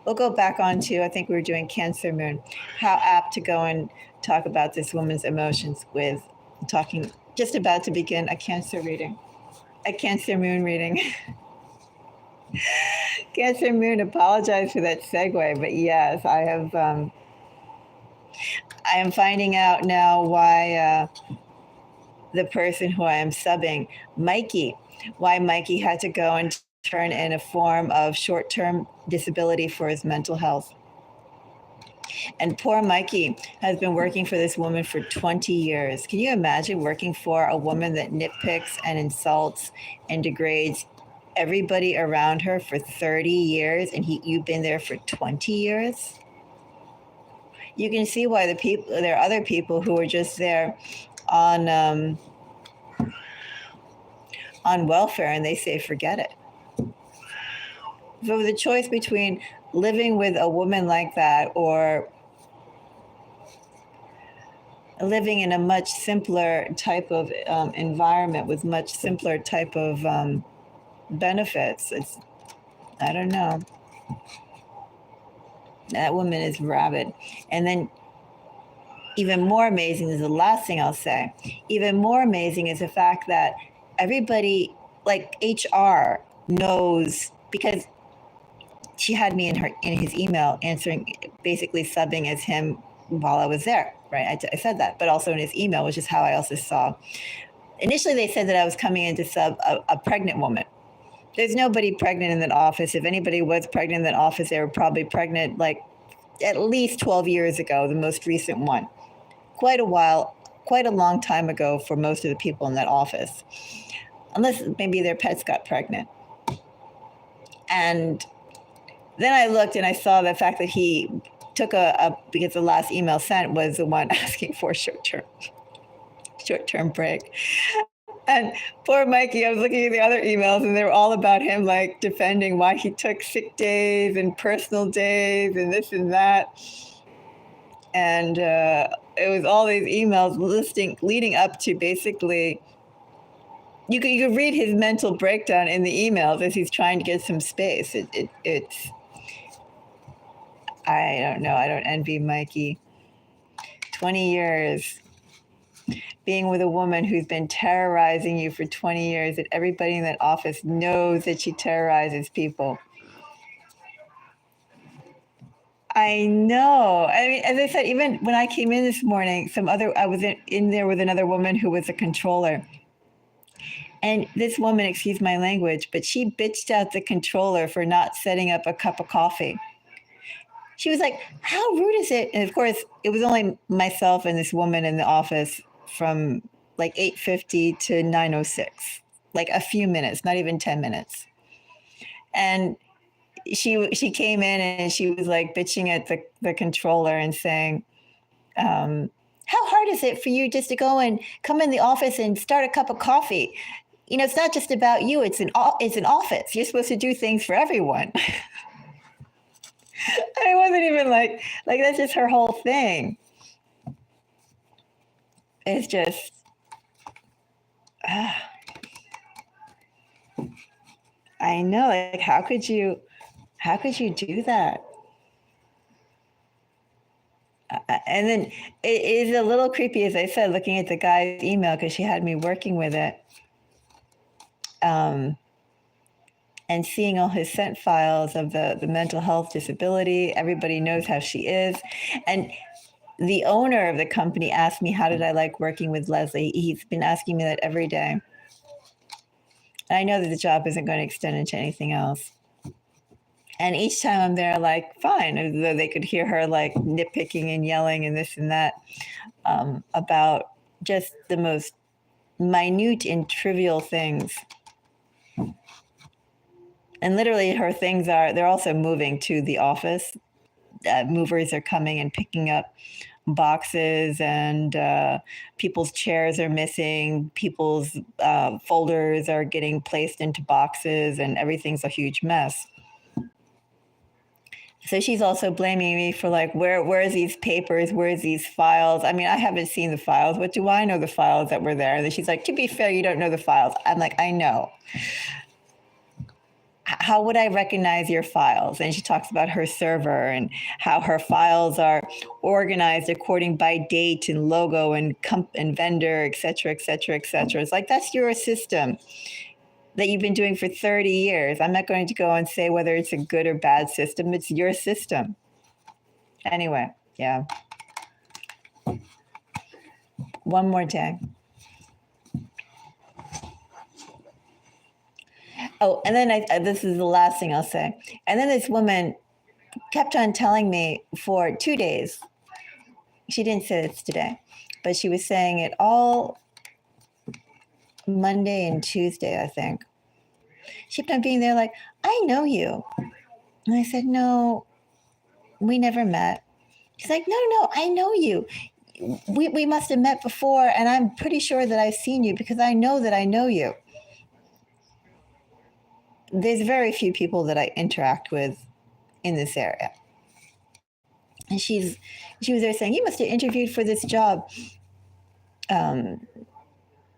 we'll go back on to, I think we were doing Cancer Moon. How apt to go and talk about this woman's emotions with talking, just about to begin a Cancer reading. A Cancer Moon reading. Cancer Moon, apologize for that segue, but yes, I have. I am finding out now why the person who I am subbing, Mikey, why Mikey had to go and turn in a form of short-term disability for his mental health. And poor Mikey has been working for this woman for 20 years. Can you imagine working for a woman that nitpicks and insults and degrades everybody around her for 30 years and you've been there for 20 years? You can see why there are other people who are just there on welfare and they say, forget it. So the choice between living with a woman like that or living in a much simpler type of environment with much simpler type of benefits, I don't know. That woman is rabid. And then even more amazing is the last thing I'll say. Even more amazing is the fact that everybody, like HR, knows, because she had me in his email answering, basically subbing as him while I was there, right? I said that, but also in his email, which is how I also saw initially they said that I was coming in to sub a pregnant woman. There's nobody pregnant in that office. If anybody was pregnant in that office, they were probably pregnant like at least 12 years ago, the most recent one. Quite a while, quite a long time ago for most of the people in that office, unless maybe their pets got pregnant. And then I looked and I saw the fact that he took because the last email sent was the one asking for short-term break. And poor Mikey, I was looking at the other emails and they were all about him like defending why he took sick days and personal days and this and that. And it was all these emails leading up to basically, you could read his mental breakdown in the emails as he's trying to get some space. It's, I don't know, I don't envy Mikey. 20 years being with a woman who's been terrorizing you for 20 years, that everybody in that office knows that she terrorizes people. I know. I mean, as I said, even when I came in this morning, I was in there with another woman who was a controller. And this woman, excuse my language, but she bitched out the controller for not setting up a cup of coffee. She was like, how rude is it? And of course, it was only myself and this woman in the office from like 8:50 to 9:06, like a few minutes, not even 10 minutes. And she came in and she was like bitching at the controller and saying, how hard is it for you just to go and come in the office and start a cup of coffee? You know, it's not just about you. It's an office. You're supposed to do things for everyone. I wasn't even like that's just her whole thing. It's just, I know, like, how could you do that? And then it is a little creepy, as I said, looking at the guy's email, because she had me working with it, and seeing all his sent files of the mental health disability. Everybody knows how she is. And the owner of the company asked me, how did I like working with Leslie? He's been asking me that every day. And I know that the job isn't going to extend into anything else. And each time I'm there, like, fine, as though they could hear her like nitpicking and yelling and this and that, about just the most minute and trivial things. And literally her things they're also moving to the office. Movers are coming and picking up boxes, and people's chairs are missing. People's folders are getting placed into boxes, and everything's a huge mess. So she's also blaming me for like, where's these papers? Where's these files? I mean, I haven't seen the files. What do I know the files that were there? And she's like, to be fair, you don't know the files. I'm like, I know. How would I recognize your files? And she talks about her server and how her files are organized according by date and logo and vendor, et cetera, et cetera, et cetera. It's like, that's your system that you've been doing for 30 years. I'm not going to go and say whether it's a good or bad system. It's your system. Anyway, yeah. One more day. Oh, and then this is the last thing I'll say. And then this woman kept on telling me for 2 days. She didn't say this today, but she was saying it all Monday and Tuesday, I think. She kept on being there like, I know you. And I said, no, we never met. She's like, no, I know you. We must have met before, and I'm pretty sure that I've seen you because I know that I know you. There's very few people that I interact with in this area. And she was there saying, you must have interviewed for this job.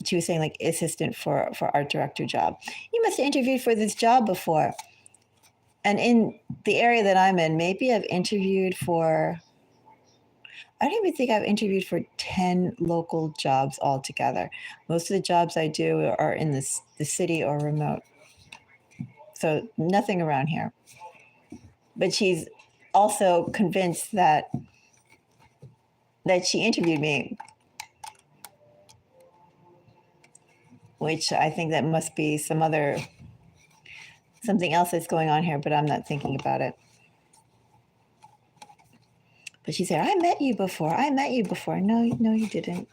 She was saying like assistant for art director job. You must have interviewed for this job before. And in the area that I'm in, maybe I've interviewed for, I don't even think I've interviewed for 10 local jobs altogether. Most of the jobs I do are in the city or remote. So nothing around here. But she's also convinced that she interviewed me. which I think that must be something else that's going on here, but I'm not thinking about it. But she said, I met you before. No, you didn't.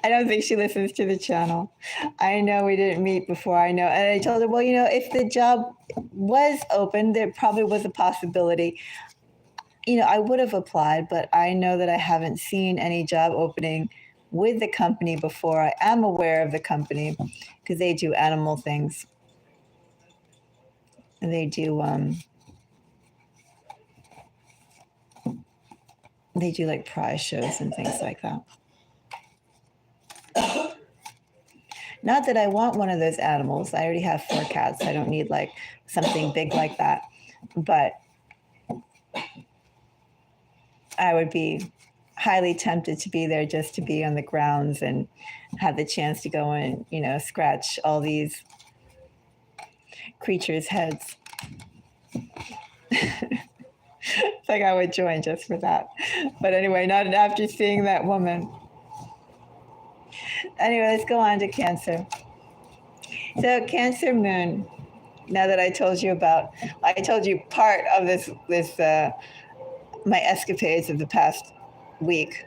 I don't think she listens to the channel. I know we didn't meet before. I know. And I told her, well, if the job was open, there probably was a possibility. I would have applied, but I know that I haven't seen any job opening with the company before. I am aware of the company because they do animal things. And they do like prize shows and things like that. Not that I want one of those animals. I already have 4 cats. I don't need like something big like that. But I would be highly tempted to be there just to be on the grounds and have the chance to go and, scratch all these creatures' heads. It's like I would join just for that. But anyway, not after seeing that woman. Anyway, let's go on to Cancer. So Cancer Moon, now that I told you part of this my escapades of the past week,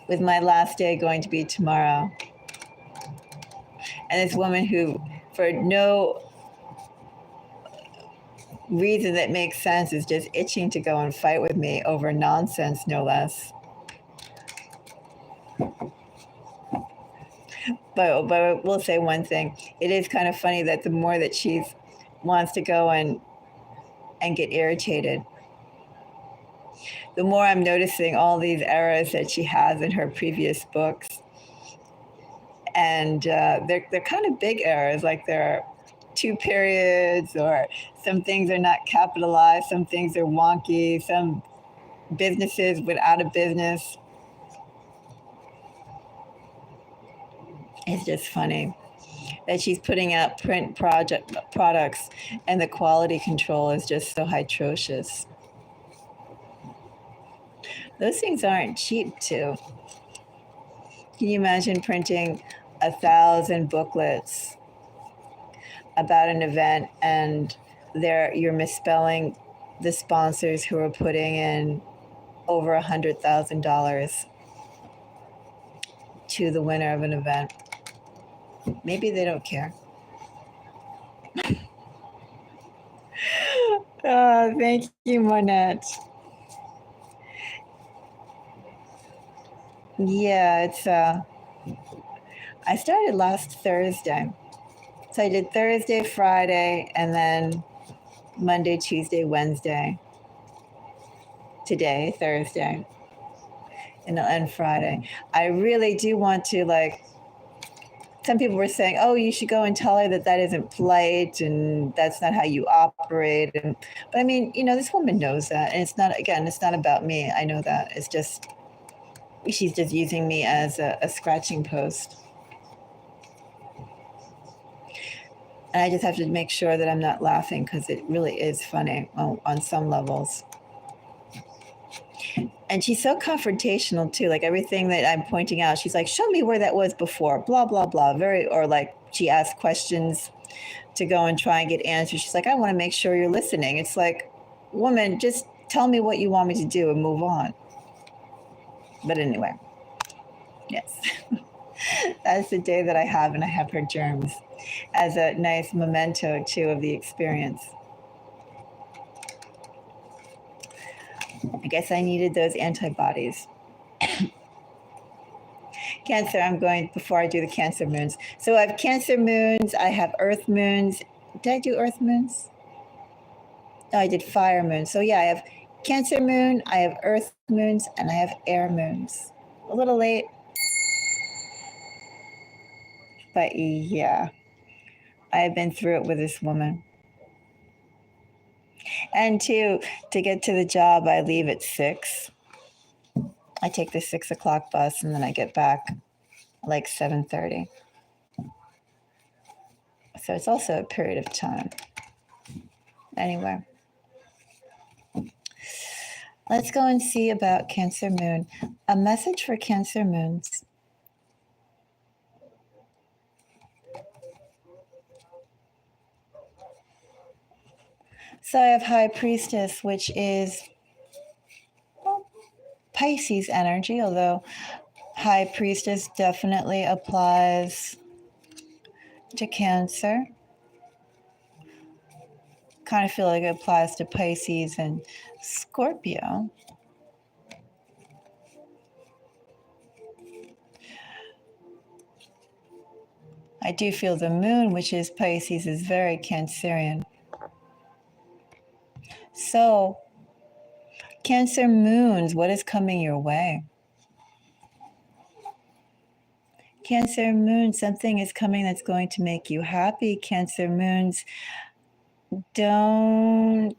with my last day going to be tomorrow. And this woman who, for no reason that makes sense, is just itching to go and fight with me over nonsense, no less. But we'll say one thing. It is kind of funny that the more that she wants to go and get irritated, the more I'm noticing all these errors that she has in her previous books. And they're kind of big errors, like there are 2 periods, or some things are not capitalized, some things are wonky, some businesses went out of business. It's just funny that she's putting out print products and the quality control is just so atrocious. Those things aren't cheap too. Can you imagine printing 1,000 booklets about an event and you're misspelling the sponsors who are putting in over $100,000 to the winner of an event? Maybe they don't care. Thank you, Monette. Yeah, it's I started last Thursday. So I did Thursday, Friday, and then Monday, Tuesday, Wednesday. Today, Thursday, and Friday. I really do want to, like, some people were saying, oh, you should go and tell her that isn't polite and that's not how you operate. But I mean, this woman knows that. And it's not about me. I know that. It's just, she's just using me as a scratching post. And I just have to make sure that I'm not laughing because it really is funny on some levels. And she's so confrontational too. Like everything that I'm pointing out, she's like, show me where that was before, blah, blah, blah. Or like she asks questions to go and try and get answers. She's like, I want to make sure you're listening. It's like, woman, just tell me what you want me to do and move on. But anyway, yes. That's the day that I have, and I have her germs as a nice memento too of the experience. I guess I needed those antibodies. Cancer, I'm going, before I do the Cancer moons. So I have Cancer moons, I have Earth moons. Did I do Earth moons? No, I did Fire moons. So yeah, I have Cancer moon, I have Earth moons, and I have Air moons. A little late. But yeah, I've been through it with this woman. And to get to the job, I leave at 6. I take the 6 o'clock bus, and then I get back like 7:30. So it's also a period of time. Anyway, let's go and see about Cancer moon. A message for Cancer moons. So I have High Priestess, which is Pisces energy, although High Priestess definitely applies to Cancer. Kind of feel like it applies to Pisces and Scorpio. I do feel the moon, which is Pisces, is very Cancerian. So, Cancer moons, what is coming your way? Cancer moon, something is coming that's going to make you happy. Cancer moons, don't,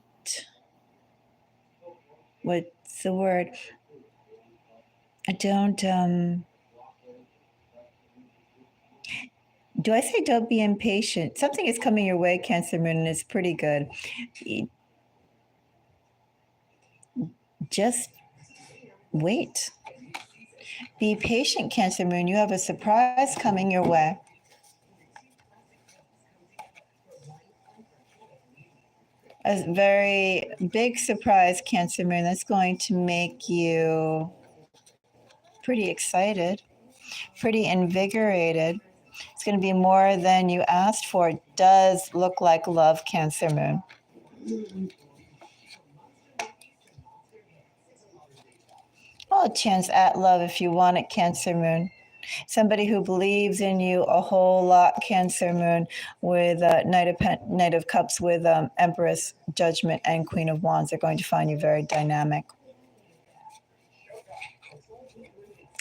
what's the word? Don't, do I say don't be impatient? Something is coming your way, Cancer moon, and it's pretty good. Just wait. Be patient, Cancer moon. You have a surprise coming your way. A very big surprise, Cancer moon, that's going to make you pretty excited, pretty invigorated. It's going to be more than you asked for. It does look like love, Cancer moon. Oh, chance at love if you want it, Cancer moon. Somebody who believes in you a whole lot, Cancer moon, with Knight of Cups, with Empress, Judgment, and Queen of Wands. Are going to find you very dynamic,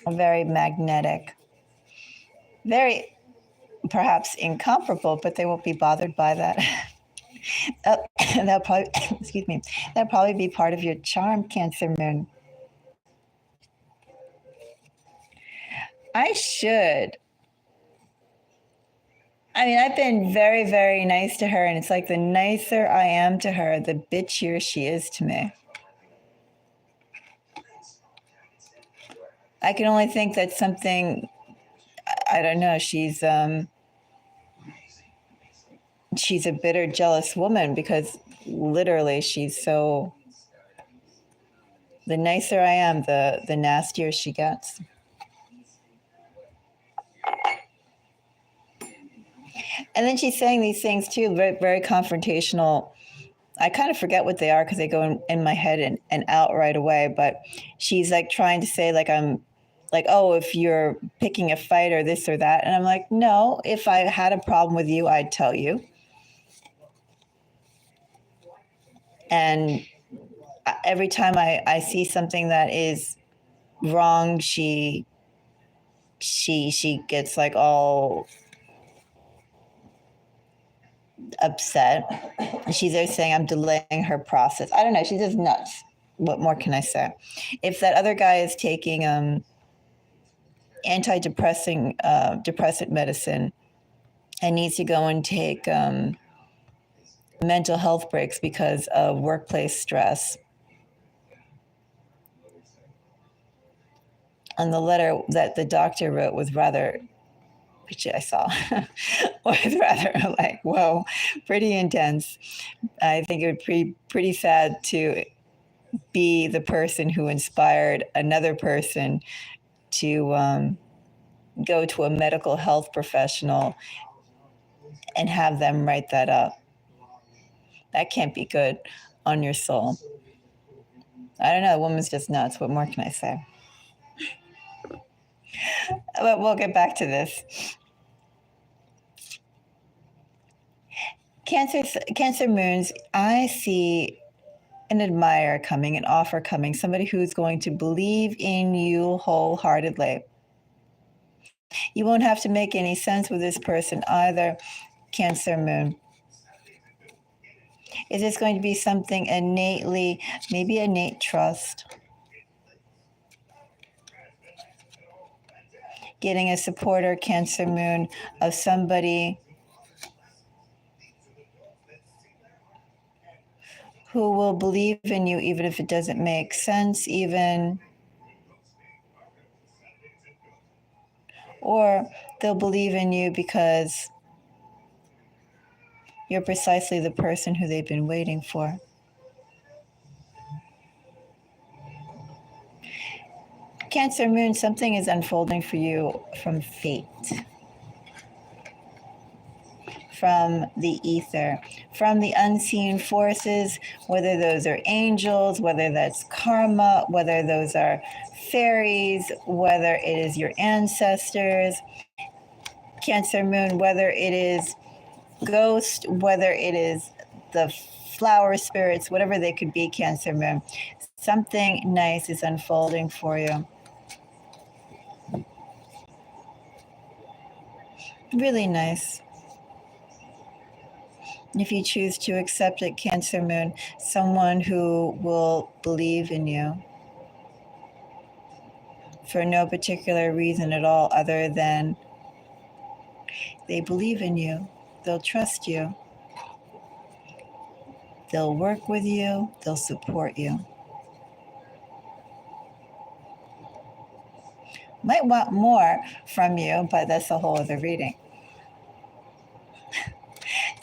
very magnetic, very perhaps incomparable, but they won't be bothered by that. That'll probably, excuse me, that'll probably be part of your charm, Cancer moon. I should. I mean, I've been very, very nice to her, and it's like the nicer I am to her, the bitchier she is to me. I can only think that something, I don't know, she's a bitter, jealous woman, because literally she's so, the nicer I am, the nastier she gets. And then she's saying these things too, very, very confrontational. I kind of forget what they are because they go in my head and out right away. But she's like trying to say, like, I'm like, oh, if you're picking a fight or this or that. And I'm like, no, if I had a problem with you, I'd tell you. And every time I see something that is wrong, she gets like all upset. She's there saying I'm delaying her process. I don't know. She's just nuts. What more can I say? If that other guy is taking depressant medicine and needs to go and take mental health breaks because of workplace stress, and the letter that the doctor wrote was rather, which I saw, was rather like, whoa, pretty intense. I think it would be pretty sad to be the person who inspired another person to go to a medical health professional and have them write that up. That can't be good on your soul. I don't know. The woman's just nuts. What more can I say? But we'll get back to this. Cancer moons, I see an admirer coming, an offer coming, somebody who's going to believe in you wholeheartedly. You won't have to make any sense with this person either, Cancer moon. Is this going to be something innately, maybe innate trust? Getting a supporter, Cancer moon, of somebody who will believe in you even if it doesn't make sense, even, or they'll believe in you because You're precisely the person who they've been waiting for. Cancer Moon, something is unfolding for you from fate, from the ether, from the unseen forces, whether those are angels, whether that's karma, whether those are fairies, whether it is your ancestors. Cancer Moon, whether it is ghost, whether it is the flower spirits, whatever they could be, Cancer Moon, something nice is unfolding for you. Really nice. If you choose to accept it, Cancer Moon, someone who will believe in you for no particular reason at all other than they believe in you, they'll trust you, they'll work with you, they'll support you. Might want more from you, but that's a whole other reading.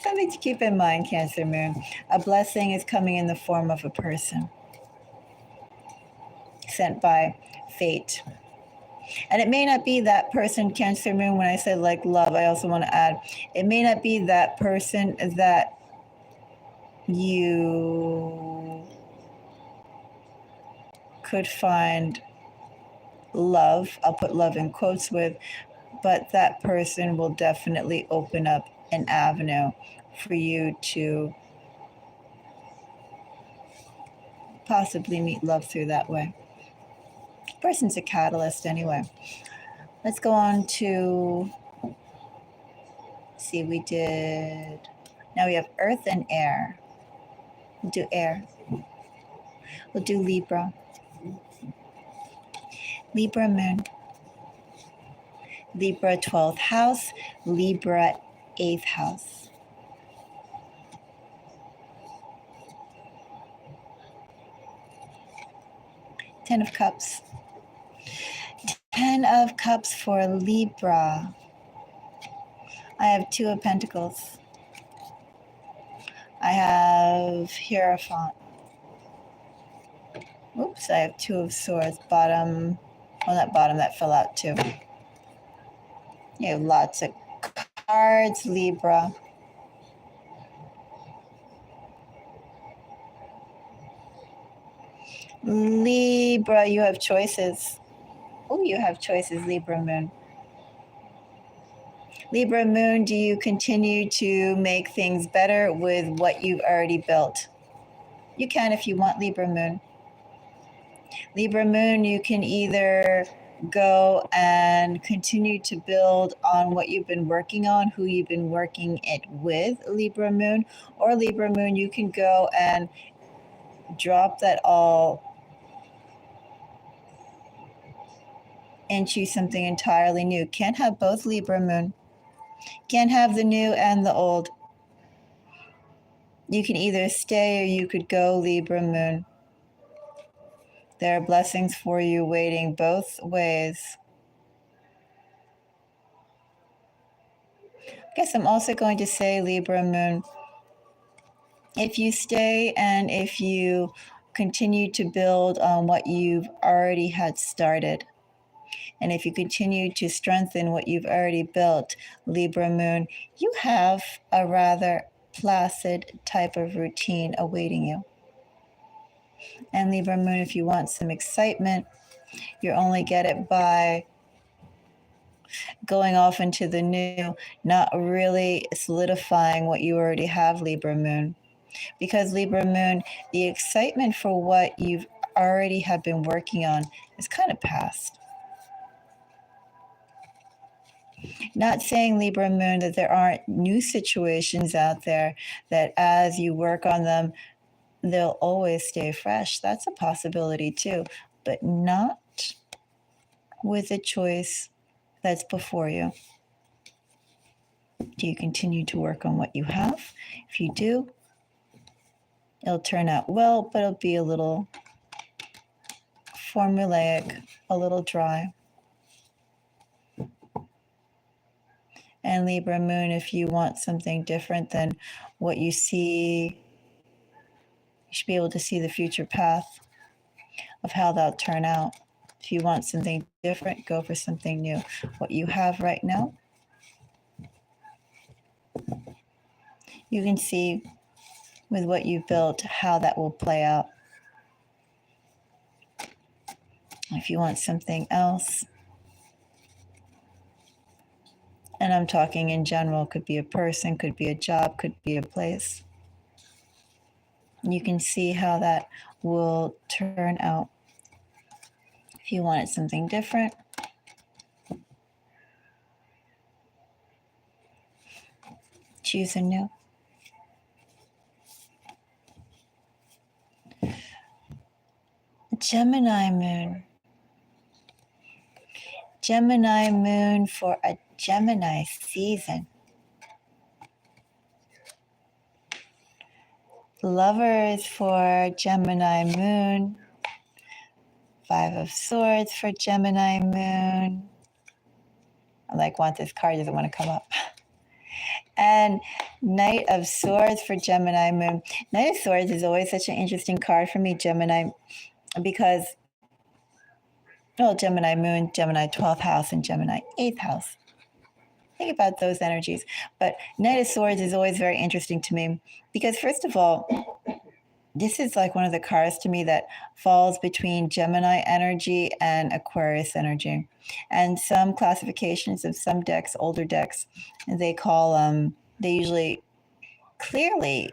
Something to keep in mind, Cancer Moon. A blessing is coming in the form of a person sent by fate. And it may not be that person, Cancer Moon, when I said like love, I also want to add, it may not be that person that you could find love, I'll put love in quotes with, but that person will definitely open up an avenue for you to possibly meet love through that way. Person's a catalyst anyway. Let's go on to see, we did, now we have earth and air. We'll do air. We'll do Libra. Libra Moon. Libra 12th house, Libra 8th house. Ten of Cups. Ten of Cups for Libra. I have Two of Pentacles. I have Hierophant. Oops, I have Two of Swords. Bottom, well, not bottom, that fell out too. You have lots of cards, Libra. Libra, you have choices. Oh, you have choices, Libra Moon. Libra Moon, do you continue to make things better with what you've already built? You can if you want, Libra Moon. Libra Moon, you can either go and continue to build on what you've been working on, who you've been working it with, Libra Moon, or Libra Moon, you can go and drop that all and choose something entirely new. Can't have both, Libra Moon. Can't have the new and the old. You can either stay or you could go, Libra Moon. There are blessings for you waiting both ways. I guess I'm also going to say, Libra Moon, if you stay and if you continue to build on what you've already had started, and if you continue to strengthen what you've already built, Libra Moon, you have a rather placid type of routine awaiting you. And Libra Moon, if you want some excitement, you only get it by going off into the new, not really solidifying what you already have, Libra Moon. Because Libra Moon, the excitement for what you've already have been working on is kind of past. Not saying, Libra Moon, that there aren't new situations out there that as you work on them, they'll always stay fresh. That's a possibility too, but not with the choice that's before you. Do you continue to work on what you have? If you do, it'll turn out well, but it'll be a little formulaic, a little dry. And Libra moon, if you want something different than what you see, you should be able to see the future path of how that'll turn out. If you want something different, go for something new. What you have right now, you can see with what you've built how that will play out. If you want something else, and I'm talking in general, could be a person, could be a job, could be a place. You can see how that will turn out. If you wanted something different, choose a new. Gemini moon. Gemini moon for a Gemini season. Lovers for Gemini moon. 5 of Swords for Gemini moon. I want this card, doesn't want to come up. And Knight of Swords for Gemini moon. Knight of Swords is always such an interesting card for me, Gemini, because, well, Gemini moon, Gemini 12th house, and Gemini 8th house. Think about those energies. But Knight of Swords is always very interesting to me because, first of all, this is like one of the cards to me that falls between Gemini energy and Aquarius energy. And some classifications of some decks, older decks, they call they usually clearly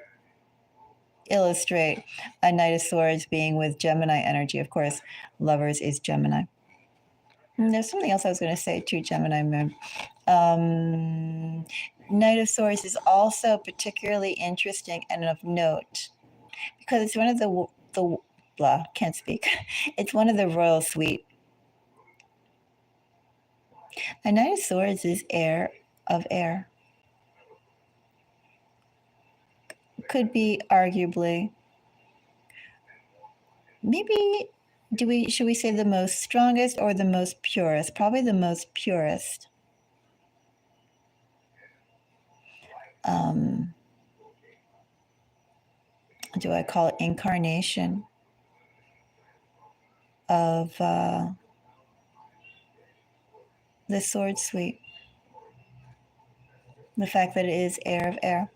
illustrate a Knight of Swords being with Gemini energy. Of course, Lovers is Gemini. And there's something else I was going to say too, Gemini moon. Knight of Swords is also particularly interesting and of note because it's one of the blah, can't speak. It's one of the royal suite. A Knight of Swords is air of air. Could be arguably, maybe, should we say the most strongest or the most purest? Probably the most purest. Do I call it incarnation of the sword suite? The fact that it is air of air,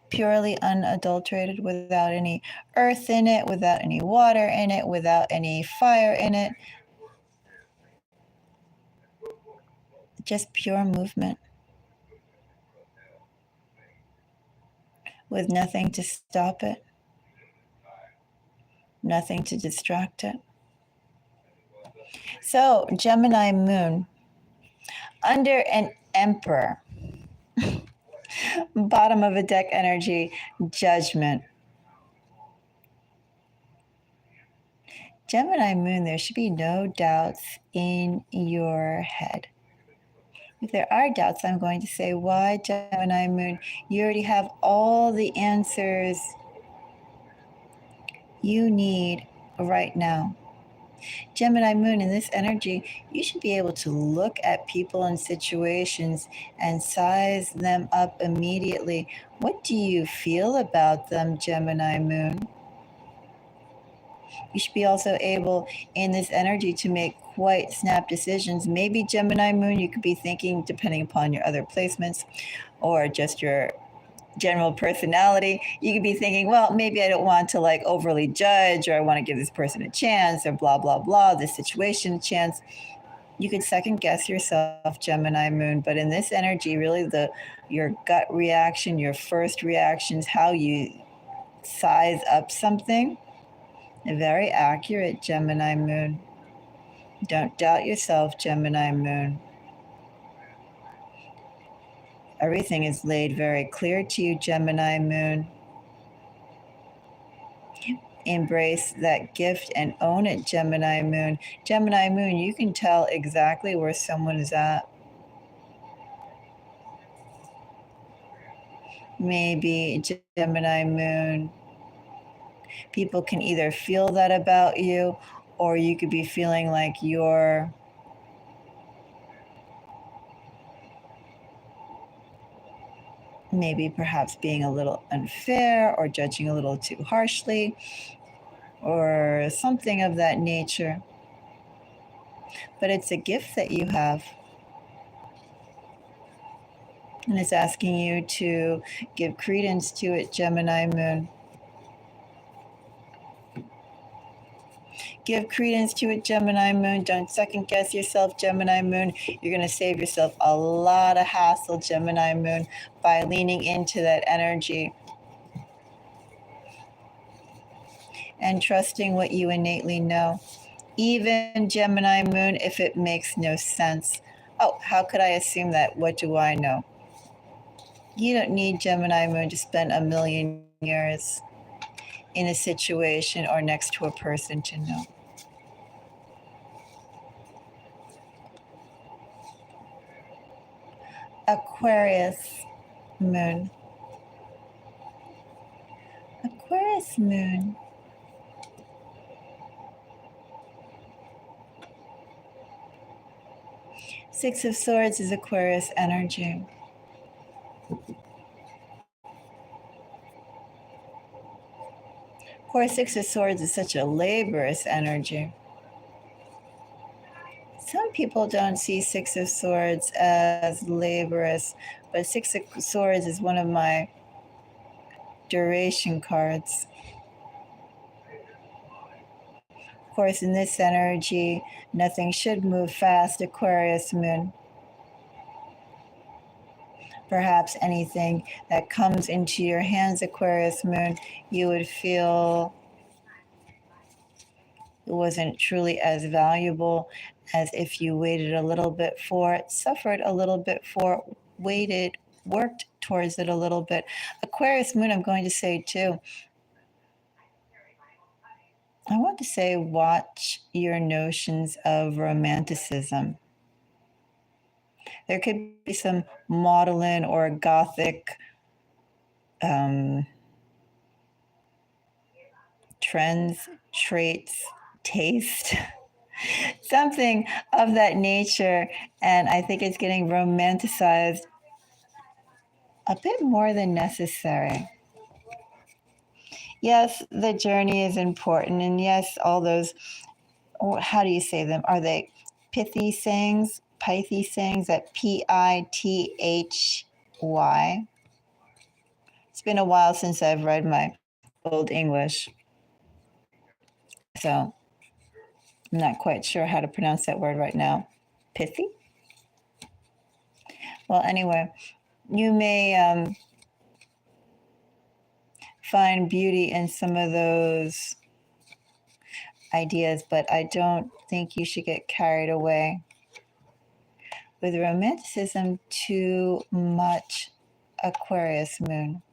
purely unadulterated, without any earth in it, without any water in it, without any fire in it. Just pure movement with nothing to stop it, nothing to distract it. So, Gemini moon, under an emperor, bottom of a deck energy, Judgment. Gemini moon, there should be no doubts in your head. If there are doubts, I'm going to say, why Gemini moon? You already have all the answers you need right now. Gemini moon, in this energy, you should be able to look at people and situations and size them up immediately. What do you feel about them, Gemini moon? You should be also able in this energy to make quite snap decisions. Maybe Gemini moon, you could be thinking, depending upon your other placements or just your general personality, you could be thinking, well, maybe I don't want to overly judge, or I want to give this person a chance, or blah, blah, blah, this situation a chance. You could second guess yourself, Gemini moon, but in this energy, really your gut reaction, your first reactions, how you size up something, very accurate, Gemini moon. Don't doubt yourself, Gemini moon. Everything is laid very clear to you, Gemini moon. Embrace that gift and own it, Gemini moon. Gemini moon, you can tell exactly where someone is at. Maybe Gemini moon, people can either feel that about you, or you could be feeling like you're maybe perhaps being a little unfair or judging a little too harshly or something of that nature. But it's a gift that you have. And it's asking you to give credence to it, Gemini moon. Give credence to it, Gemini moon. Don't second guess yourself, Gemini moon. You're going to save yourself a lot of hassle, Gemini moon, by leaning into that energy and trusting what you innately know. Even Gemini moon, if it makes no sense. Oh, how could I assume that? What do I know? You don't need Gemini moon to spend a million years in a situation or next to a person to know. Aquarius moon. Aquarius moon. Six of Swords is Aquarius energy. Of course, Six of Swords is such a laborious energy. Some people don't see Six of Swords as laborious, but Six of Swords is one of my duration cards. Of course, in this energy, nothing should move fast, Aquarius moon. Perhaps anything that comes into your hands, Aquarius moon, you would feel it wasn't truly as valuable as if you waited a little bit for it, suffered a little bit for it, waited, worked towards it a little bit. Aquarius moon, I'm going to say too. I want to say watch your notions of romanticism. There could be some maudlin or gothic trends, traits, taste, something of that nature. And I think it's getting romanticized a bit more than necessary. Yes, the journey is important. And yes, all those, how do you say them? Are they pithy sayings, pithy sayings? That Pithy? It's been a while since I've read my Old English, so I'm not quite sure how to pronounce that word right now. Pithy? Well, anyway, you may find beauty in some of those ideas, but I don't think you should get carried away with romanticism too much, Aquarius moon.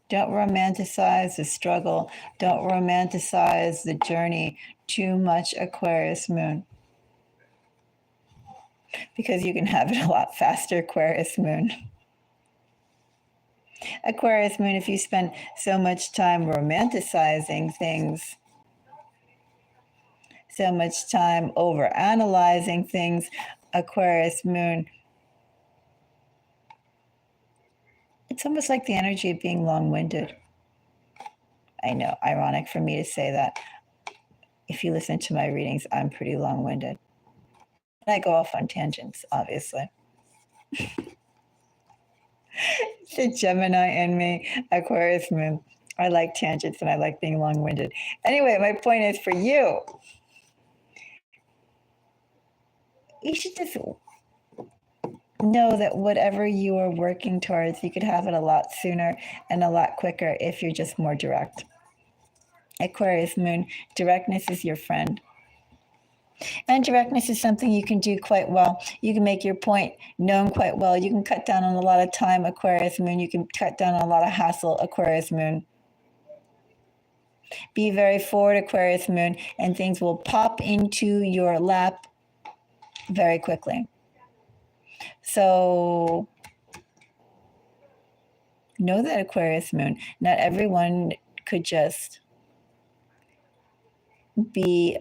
Don't romanticize the struggle. Don't romanticize the journey too much, Aquarius moon. Because you can have it a lot faster, Aquarius moon. Aquarius moon, if you spend so much time romanticizing things, so much time over analyzing things, Aquarius moon, it's almost like the energy of being long-winded. I know, ironic for me to say that. If you listen to my readings, I'm pretty long-winded. And I go off on tangents, obviously. The Gemini in me, Aquarius moon. I like tangents and I like being long-winded. Anyway, my point is for you, you should just know that whatever you are working towards, you could have it a lot sooner and a lot quicker if you're just more direct. Aquarius moon, directness is your friend. And directness is something you can do quite well. You can make your point known quite well. You can cut down on a lot of time, Aquarius moon. You can cut down on a lot of hassle, Aquarius moon. Be very forward, Aquarius moon, and things will pop into your lap very quickly. So know that, Aquarius moon, not everyone could just be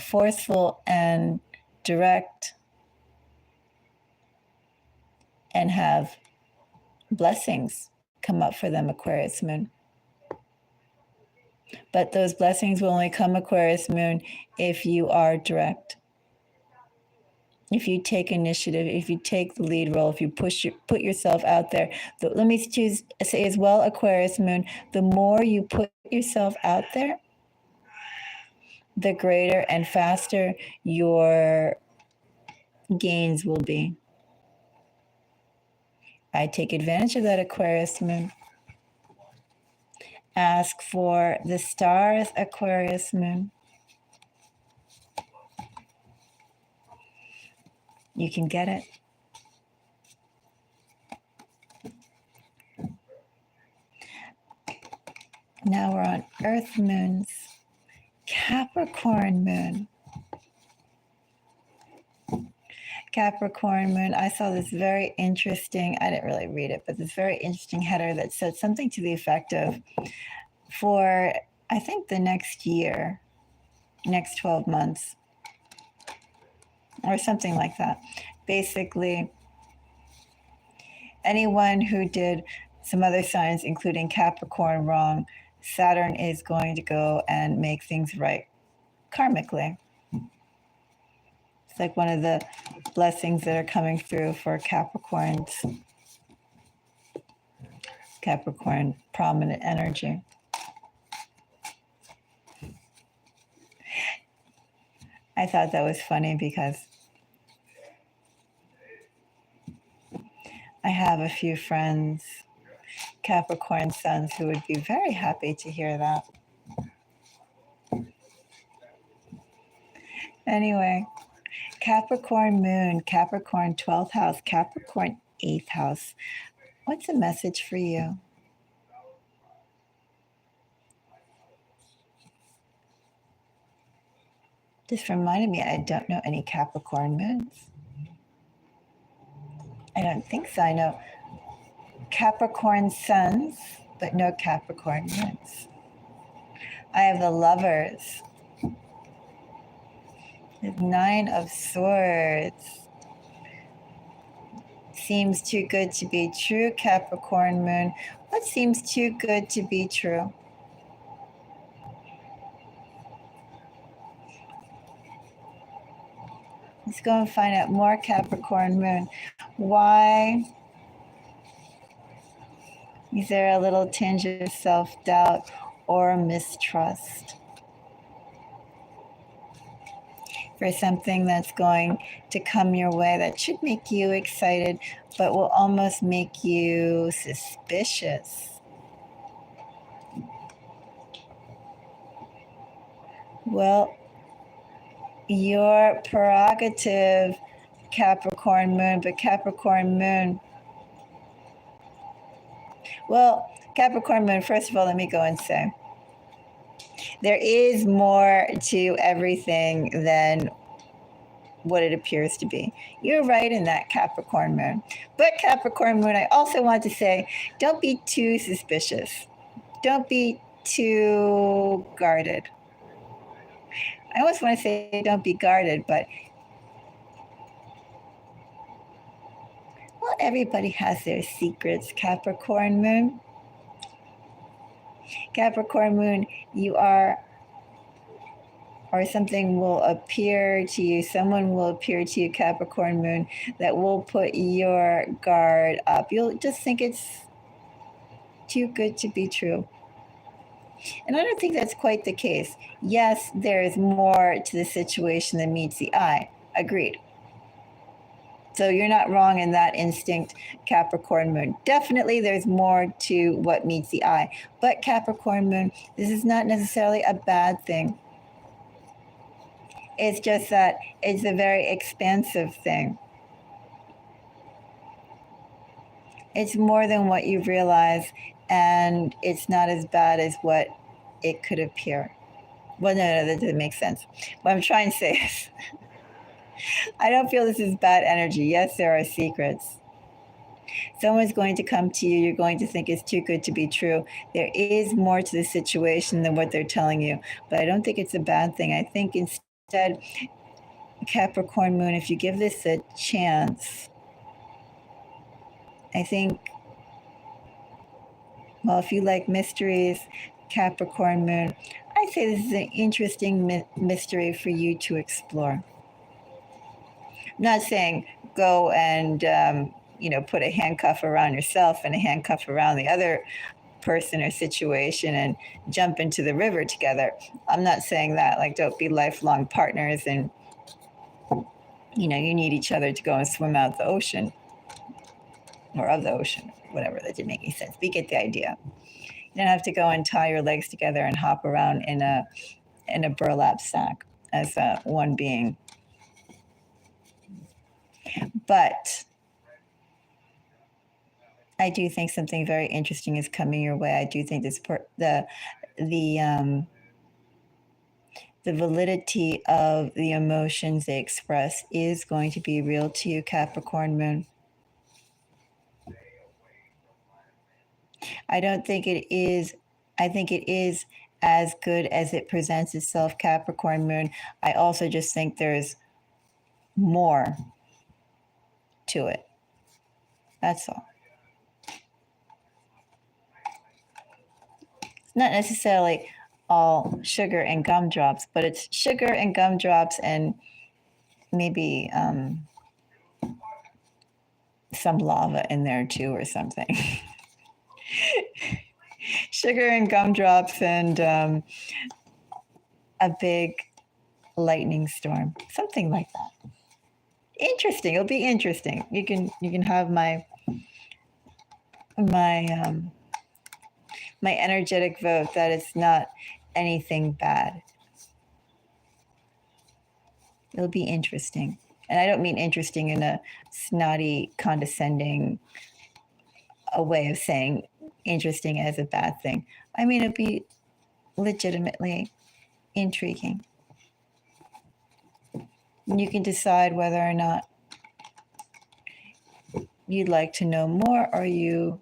forceful and direct and have blessings come up for them, Aquarius moon. But those blessings will only come, Aquarius moon, if you are direct. If you take initiative, if you take the lead role, if you put yourself out there. Let me say as well, Aquarius moon, the more you put yourself out there, the greater and faster your gains will be. I take advantage of that, Aquarius moon. Ask for the stars, Aquarius moon. You can get it. Now we're on Earth moons. Capricorn moon. Capricorn moon. I saw this very interesting, I didn't really read it, but this very interesting header that said something to the effect of, for I think the next year, next 12 months, or something like that. Basically, anyone who did some other signs, including Capricorn, wrong, Saturn is going to go and make things right karmically. It's like one of the blessings that are coming through for Capricorn prominent energy. I thought that was funny because I have a few friends, Capricorn sons, who would be very happy to hear that. Anyway, Capricorn moon, Capricorn 12th house, Capricorn 8th house. What's the message for you? Just reminded me, I don't know any Capricorn moons. I don't think so. I know Capricorn suns, but no Capricorn moons. I have the Lovers. The 9 of Swords. Seems too good to be true, Capricorn moon. What seems too good to be true? Let's go and find out more, Capricorn moon. Why is there a little tinge of self-doubt or mistrust for something that's going to come your way that should make you excited, but will almost make you suspicious? Well, your prerogative, Capricorn moon, but Capricorn moon. Well, Capricorn moon, first of all, let me go and say, there is more to everything than what it appears to be. You're right in that, Capricorn moon. But Capricorn moon, I also want to say, don't be too suspicious. Don't be too guarded. I always want to say don't be guarded, but well, everybody has their secrets, Capricorn moon. Capricorn moon, you are, or something will appear to you, someone will appear to you, Capricorn moon, that will put your guard up. You'll just think it's too good to be true. And I don't think that's quite the case. Yes, there is more to the situation than meets the eye. Agreed. So you're not wrong in that instinct, Capricorn moon. Definitely there's more to what meets the eye. But Capricorn moon, this is not necessarily a bad thing. It's just that it's a very expansive thing. It's more than what you realize, and it's not as bad as what it could appear. Well, no, that doesn't make sense. What I'm trying to say is, I don't feel this is bad energy. Yes, there are secrets. Someone's going to come to you. You're going to think it's too good to be true. There is more to the situation than what they're telling you. But I don't think it's a bad thing. I think instead, Capricorn moon, if you give this a chance, I think, well, if you like mysteries, Capricorn moon, I say this is an interesting mystery for you to explore. I'm not saying go and, put a handcuff around yourself and a handcuff around the other person or situation and jump into the river together. I'm not saying that. Like, don't be lifelong partners and, you need each other to go and swim out the ocean or of the ocean, whatever. That didn't make any sense. But you get the idea. You don't have to go and tie your legs together and hop around in a burlap sack as one being. But I do think something very interesting is coming your way. I do think the validity of the emotions they express is going to be real to you, Capricorn moon. I don't think it is. I think it is as good as it presents itself, Capricorn moon. I also just think there's more to it. That's all. It's not necessarily all sugar and gumdrops, but it's sugar and gumdrops and maybe some lava in there too or something. Sugar and gumdrops and a big lightning storm, something like that. Interesting. It'll be interesting. You can have my energetic vote that it's not anything bad. It'll be interesting. And I don't mean interesting in a snotty, condescending a way of saying interesting as a bad thing. I mean, it'd be legitimately intriguing. And you can decide whether or not you'd like to know more or you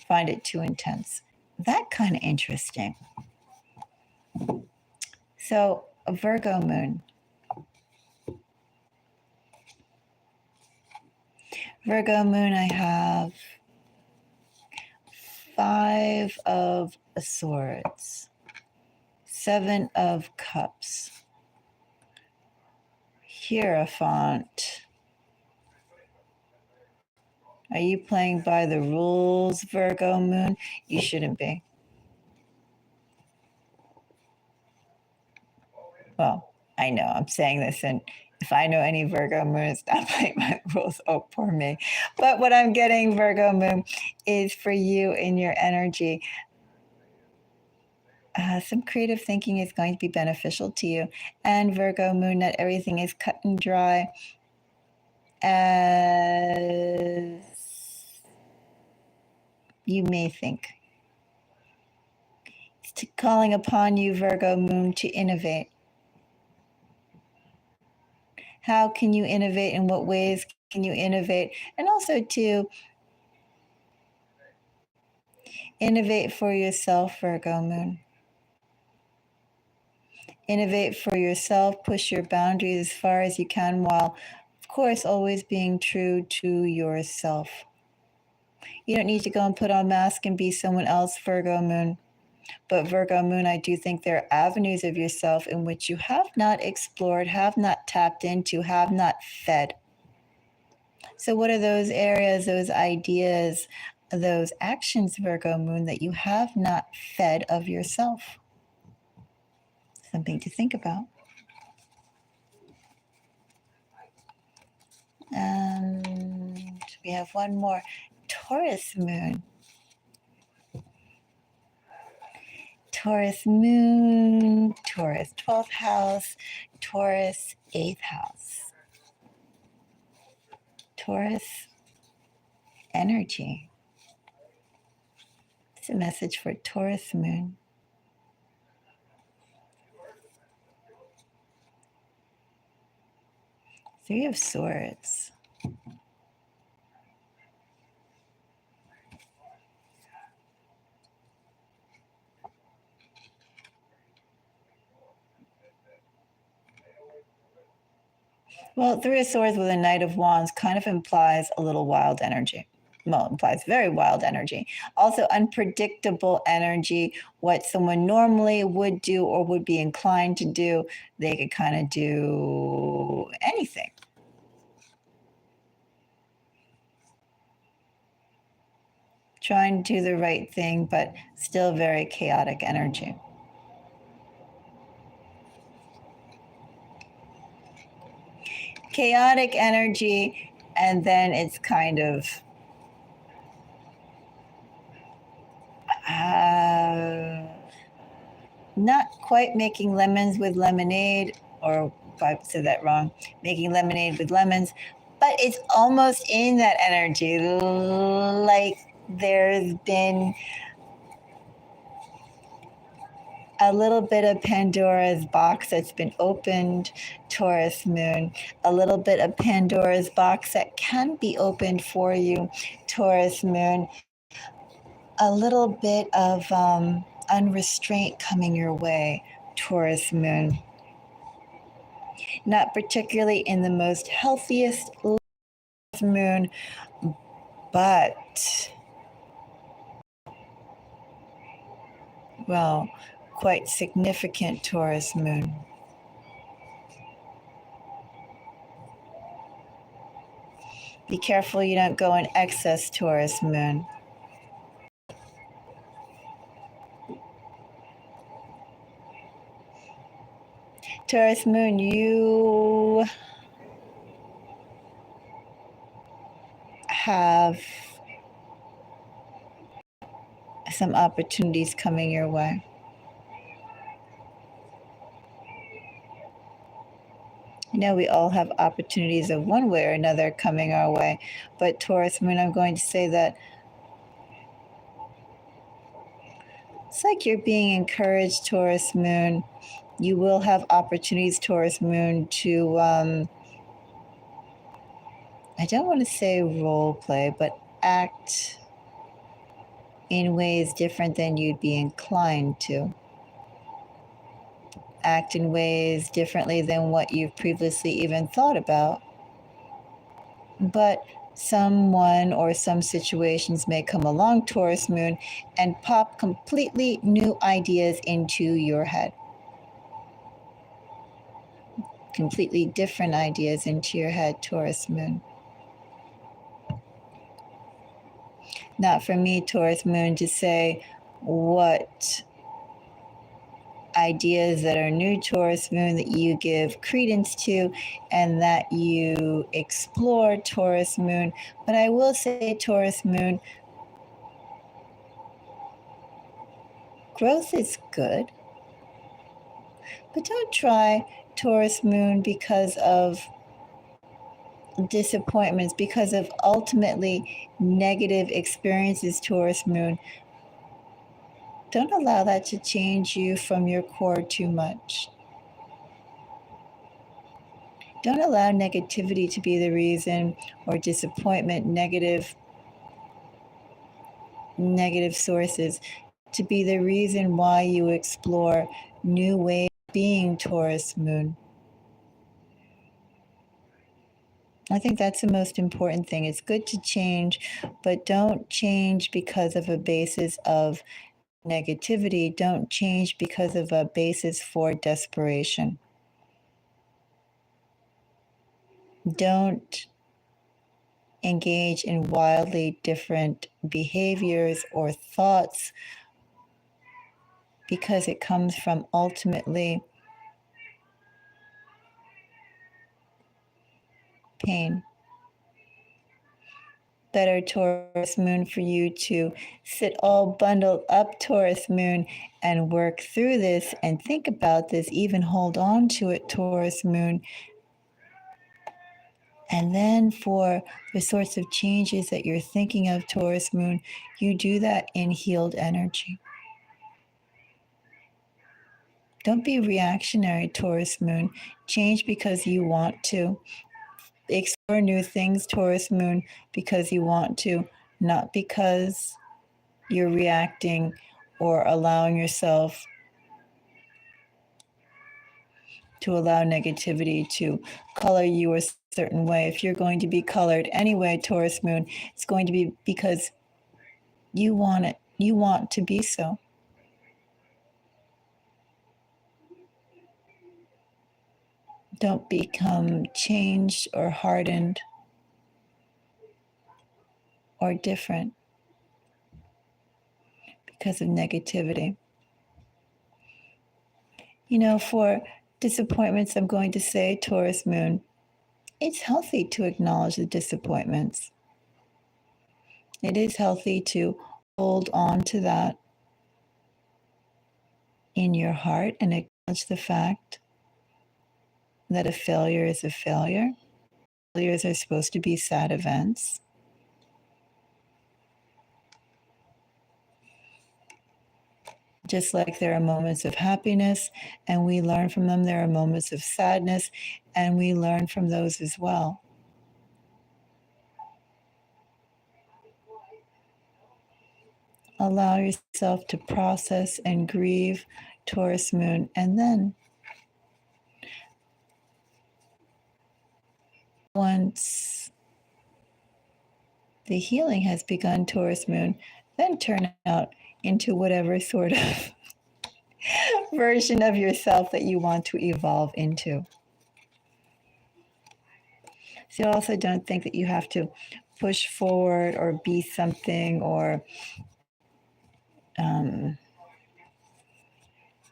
find it too intense. That kind of interesting. So, a Virgo moon. Virgo moon, I have 5 of Swords, 7 of Cups, Hierophant. Are you playing by the rules, Virgo moon? You shouldn't be. Well, I know I'm saying this, and if I know any Virgo moons not playing by the rules, oh, poor me. But what I'm getting, Virgo moon, is for you in your energy. Some creative thinking is going to be beneficial to you. And Virgo moon, not everything is cut and dry as you may think. It's calling upon you, Virgo moon, to innovate. How can you innovate? In what ways can you innovate? And also to innovate for yourself, Virgo moon. Innovate for yourself, push your boundaries as far as you can while, of course, always being true to yourself. You don't need to go and put on a mask and be someone else, Virgo moon. But Virgo moon, I do think there are avenues of yourself in which you have not explored, have not tapped into, have not fed. So what are those areas, those ideas, those actions, Virgo moon, that you have not fed of yourself? Something to think about. And we have one more. Taurus moon. Taurus moon, Taurus 12th house, Taurus 8th house. Taurus energy. It's a message for Taurus moon. Three of Swords. Well, Three of Swords with a Knight of Wands kind of implies a little wild energy. well, implies very wild energy. Also, unpredictable energy. What someone normally would do or would be inclined to do, they could kind of do anything. Trying to do the right thing, but still very chaotic energy. Chaotic energy, and then it's kind of not quite making lemons with lemonade, or if I said that wrong, making lemonade with lemons, but it's almost in that energy. Like there's been a little bit of Pandora's box that's been opened, Taurus moon, a little bit of Pandora's box that can be opened for you, Taurus moon, a little bit of unrestraint coming your way, Taurus moon. Not particularly in the most healthiest moon, but, well, quite significant Taurus moon. Be careful you don't go in excess, Taurus moon. Taurus moon, you have some opportunities coming your way. You know, we all have opportunities of one way or another coming our way, but Taurus moon, I'm going to say that it's like you're being encouraged, Taurus moon. You will have opportunities, Taurus moon, to, I don't want to say role play, but act in ways different than you'd be inclined to. Act in ways differently than what you've previously even thought about. But someone or some situations may come along, Taurus moon, and pop completely new ideas into your head. Completely different ideas into your head, Taurus moon. Not for me, Taurus moon, to say what ideas that are new, Taurus moon, that you give credence to and that you explore, Taurus moon. But I will say, Taurus moon, growth is good, but don't try, Taurus moon, because of disappointments, because of ultimately negative experiences, Taurus moon. Don't allow that to change you from your core too much. Don't allow negativity to be the reason, or disappointment, negative sources, to be the reason why you explore new ways of being, Taurus moon. I think that's the most important thing. It's good to change, but don't change because of a basis of negativity. Don't change because of a basis for desperation. Don't engage in wildly different behaviors or thoughts because it comes from ultimately pain. Better, Taurus moon, for you to sit all bundled up, Taurus moon, and work through this and think about this, even hold on to it, Taurus moon. And then for the sorts of changes that you're thinking of, Taurus moon, you do that in healed energy. Don't be reactionary, Taurus moon. Change because you want to. Explore new things, Taurus moon, because you want to, not because you're reacting or allowing yourself to allow negativity to color you or certain way. If you're going to be colored anyway, Taurus moon, it's going to be because you want it. You want to be so. Don't become changed or hardened or different because of negativity. You know, for disappointments, I'm going to say, Taurus moon, it's healthy to acknowledge the disappointments. It is healthy to hold on to that in your heart and acknowledge the fact that a failure is a failure. Failures are supposed to be sad events. Just like there are moments of happiness and we learn from them, there are moments of sadness and we learn from those as well. Allow yourself to process and grieve, Taurus moon, and then once the healing has begun, Taurus moon, then turn out into whatever sort of version of yourself that you want to evolve into. So you also don't think that you have to push forward or be something or,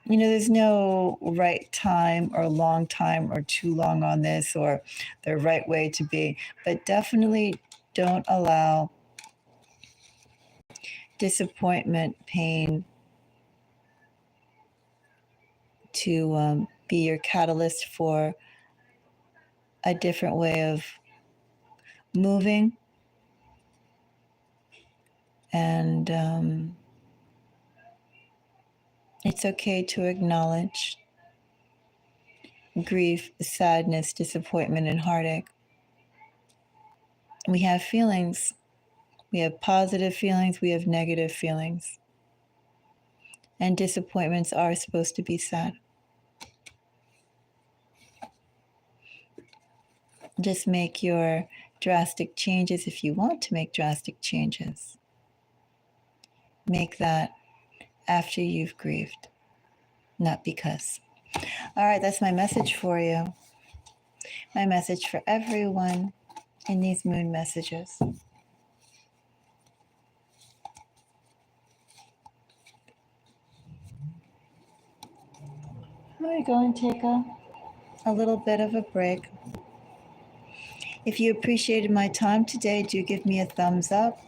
there's no right time or long time or too long on this or the right way to be, but definitely don't allow disappointment, pain to be your catalyst for a different way of moving. And it's okay to acknowledge grief, sadness, disappointment, and heartache. We have feelings. We have positive feelings. We have negative feelings. And disappointments are supposed to be sad. Just make your drastic changes if you want to make drastic changes. Make that after you've grieved, not because. All right, that's my message for you. My message for everyone in these moon messages. We're going to take a little bit of a break. If you appreciated my time today, do give me a thumbs up.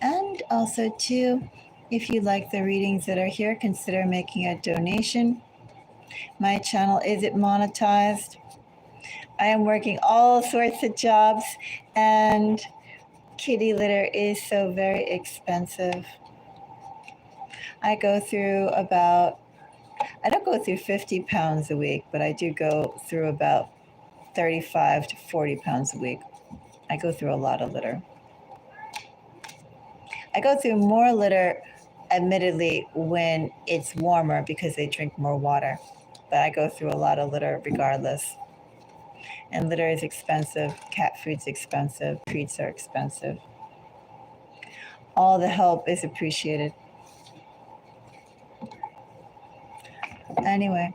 And also, too, if you like the readings that are here, consider making a donation. My channel isn't monetized. I am working all sorts of jobs, and kitty litter is so very expensive. I don't go through 50 pounds a week, but I do go through about 35 to 40 pounds a week. I go through a lot of litter. I go through more litter, admittedly, when it's warmer because they drink more water. But I go through a lot of litter regardless. And litter is expensive. Cat food's expensive. Treats are expensive. All the help is appreciated. Anyway,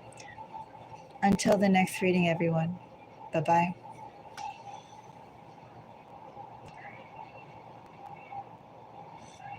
until the next reading, everyone. Bye-bye.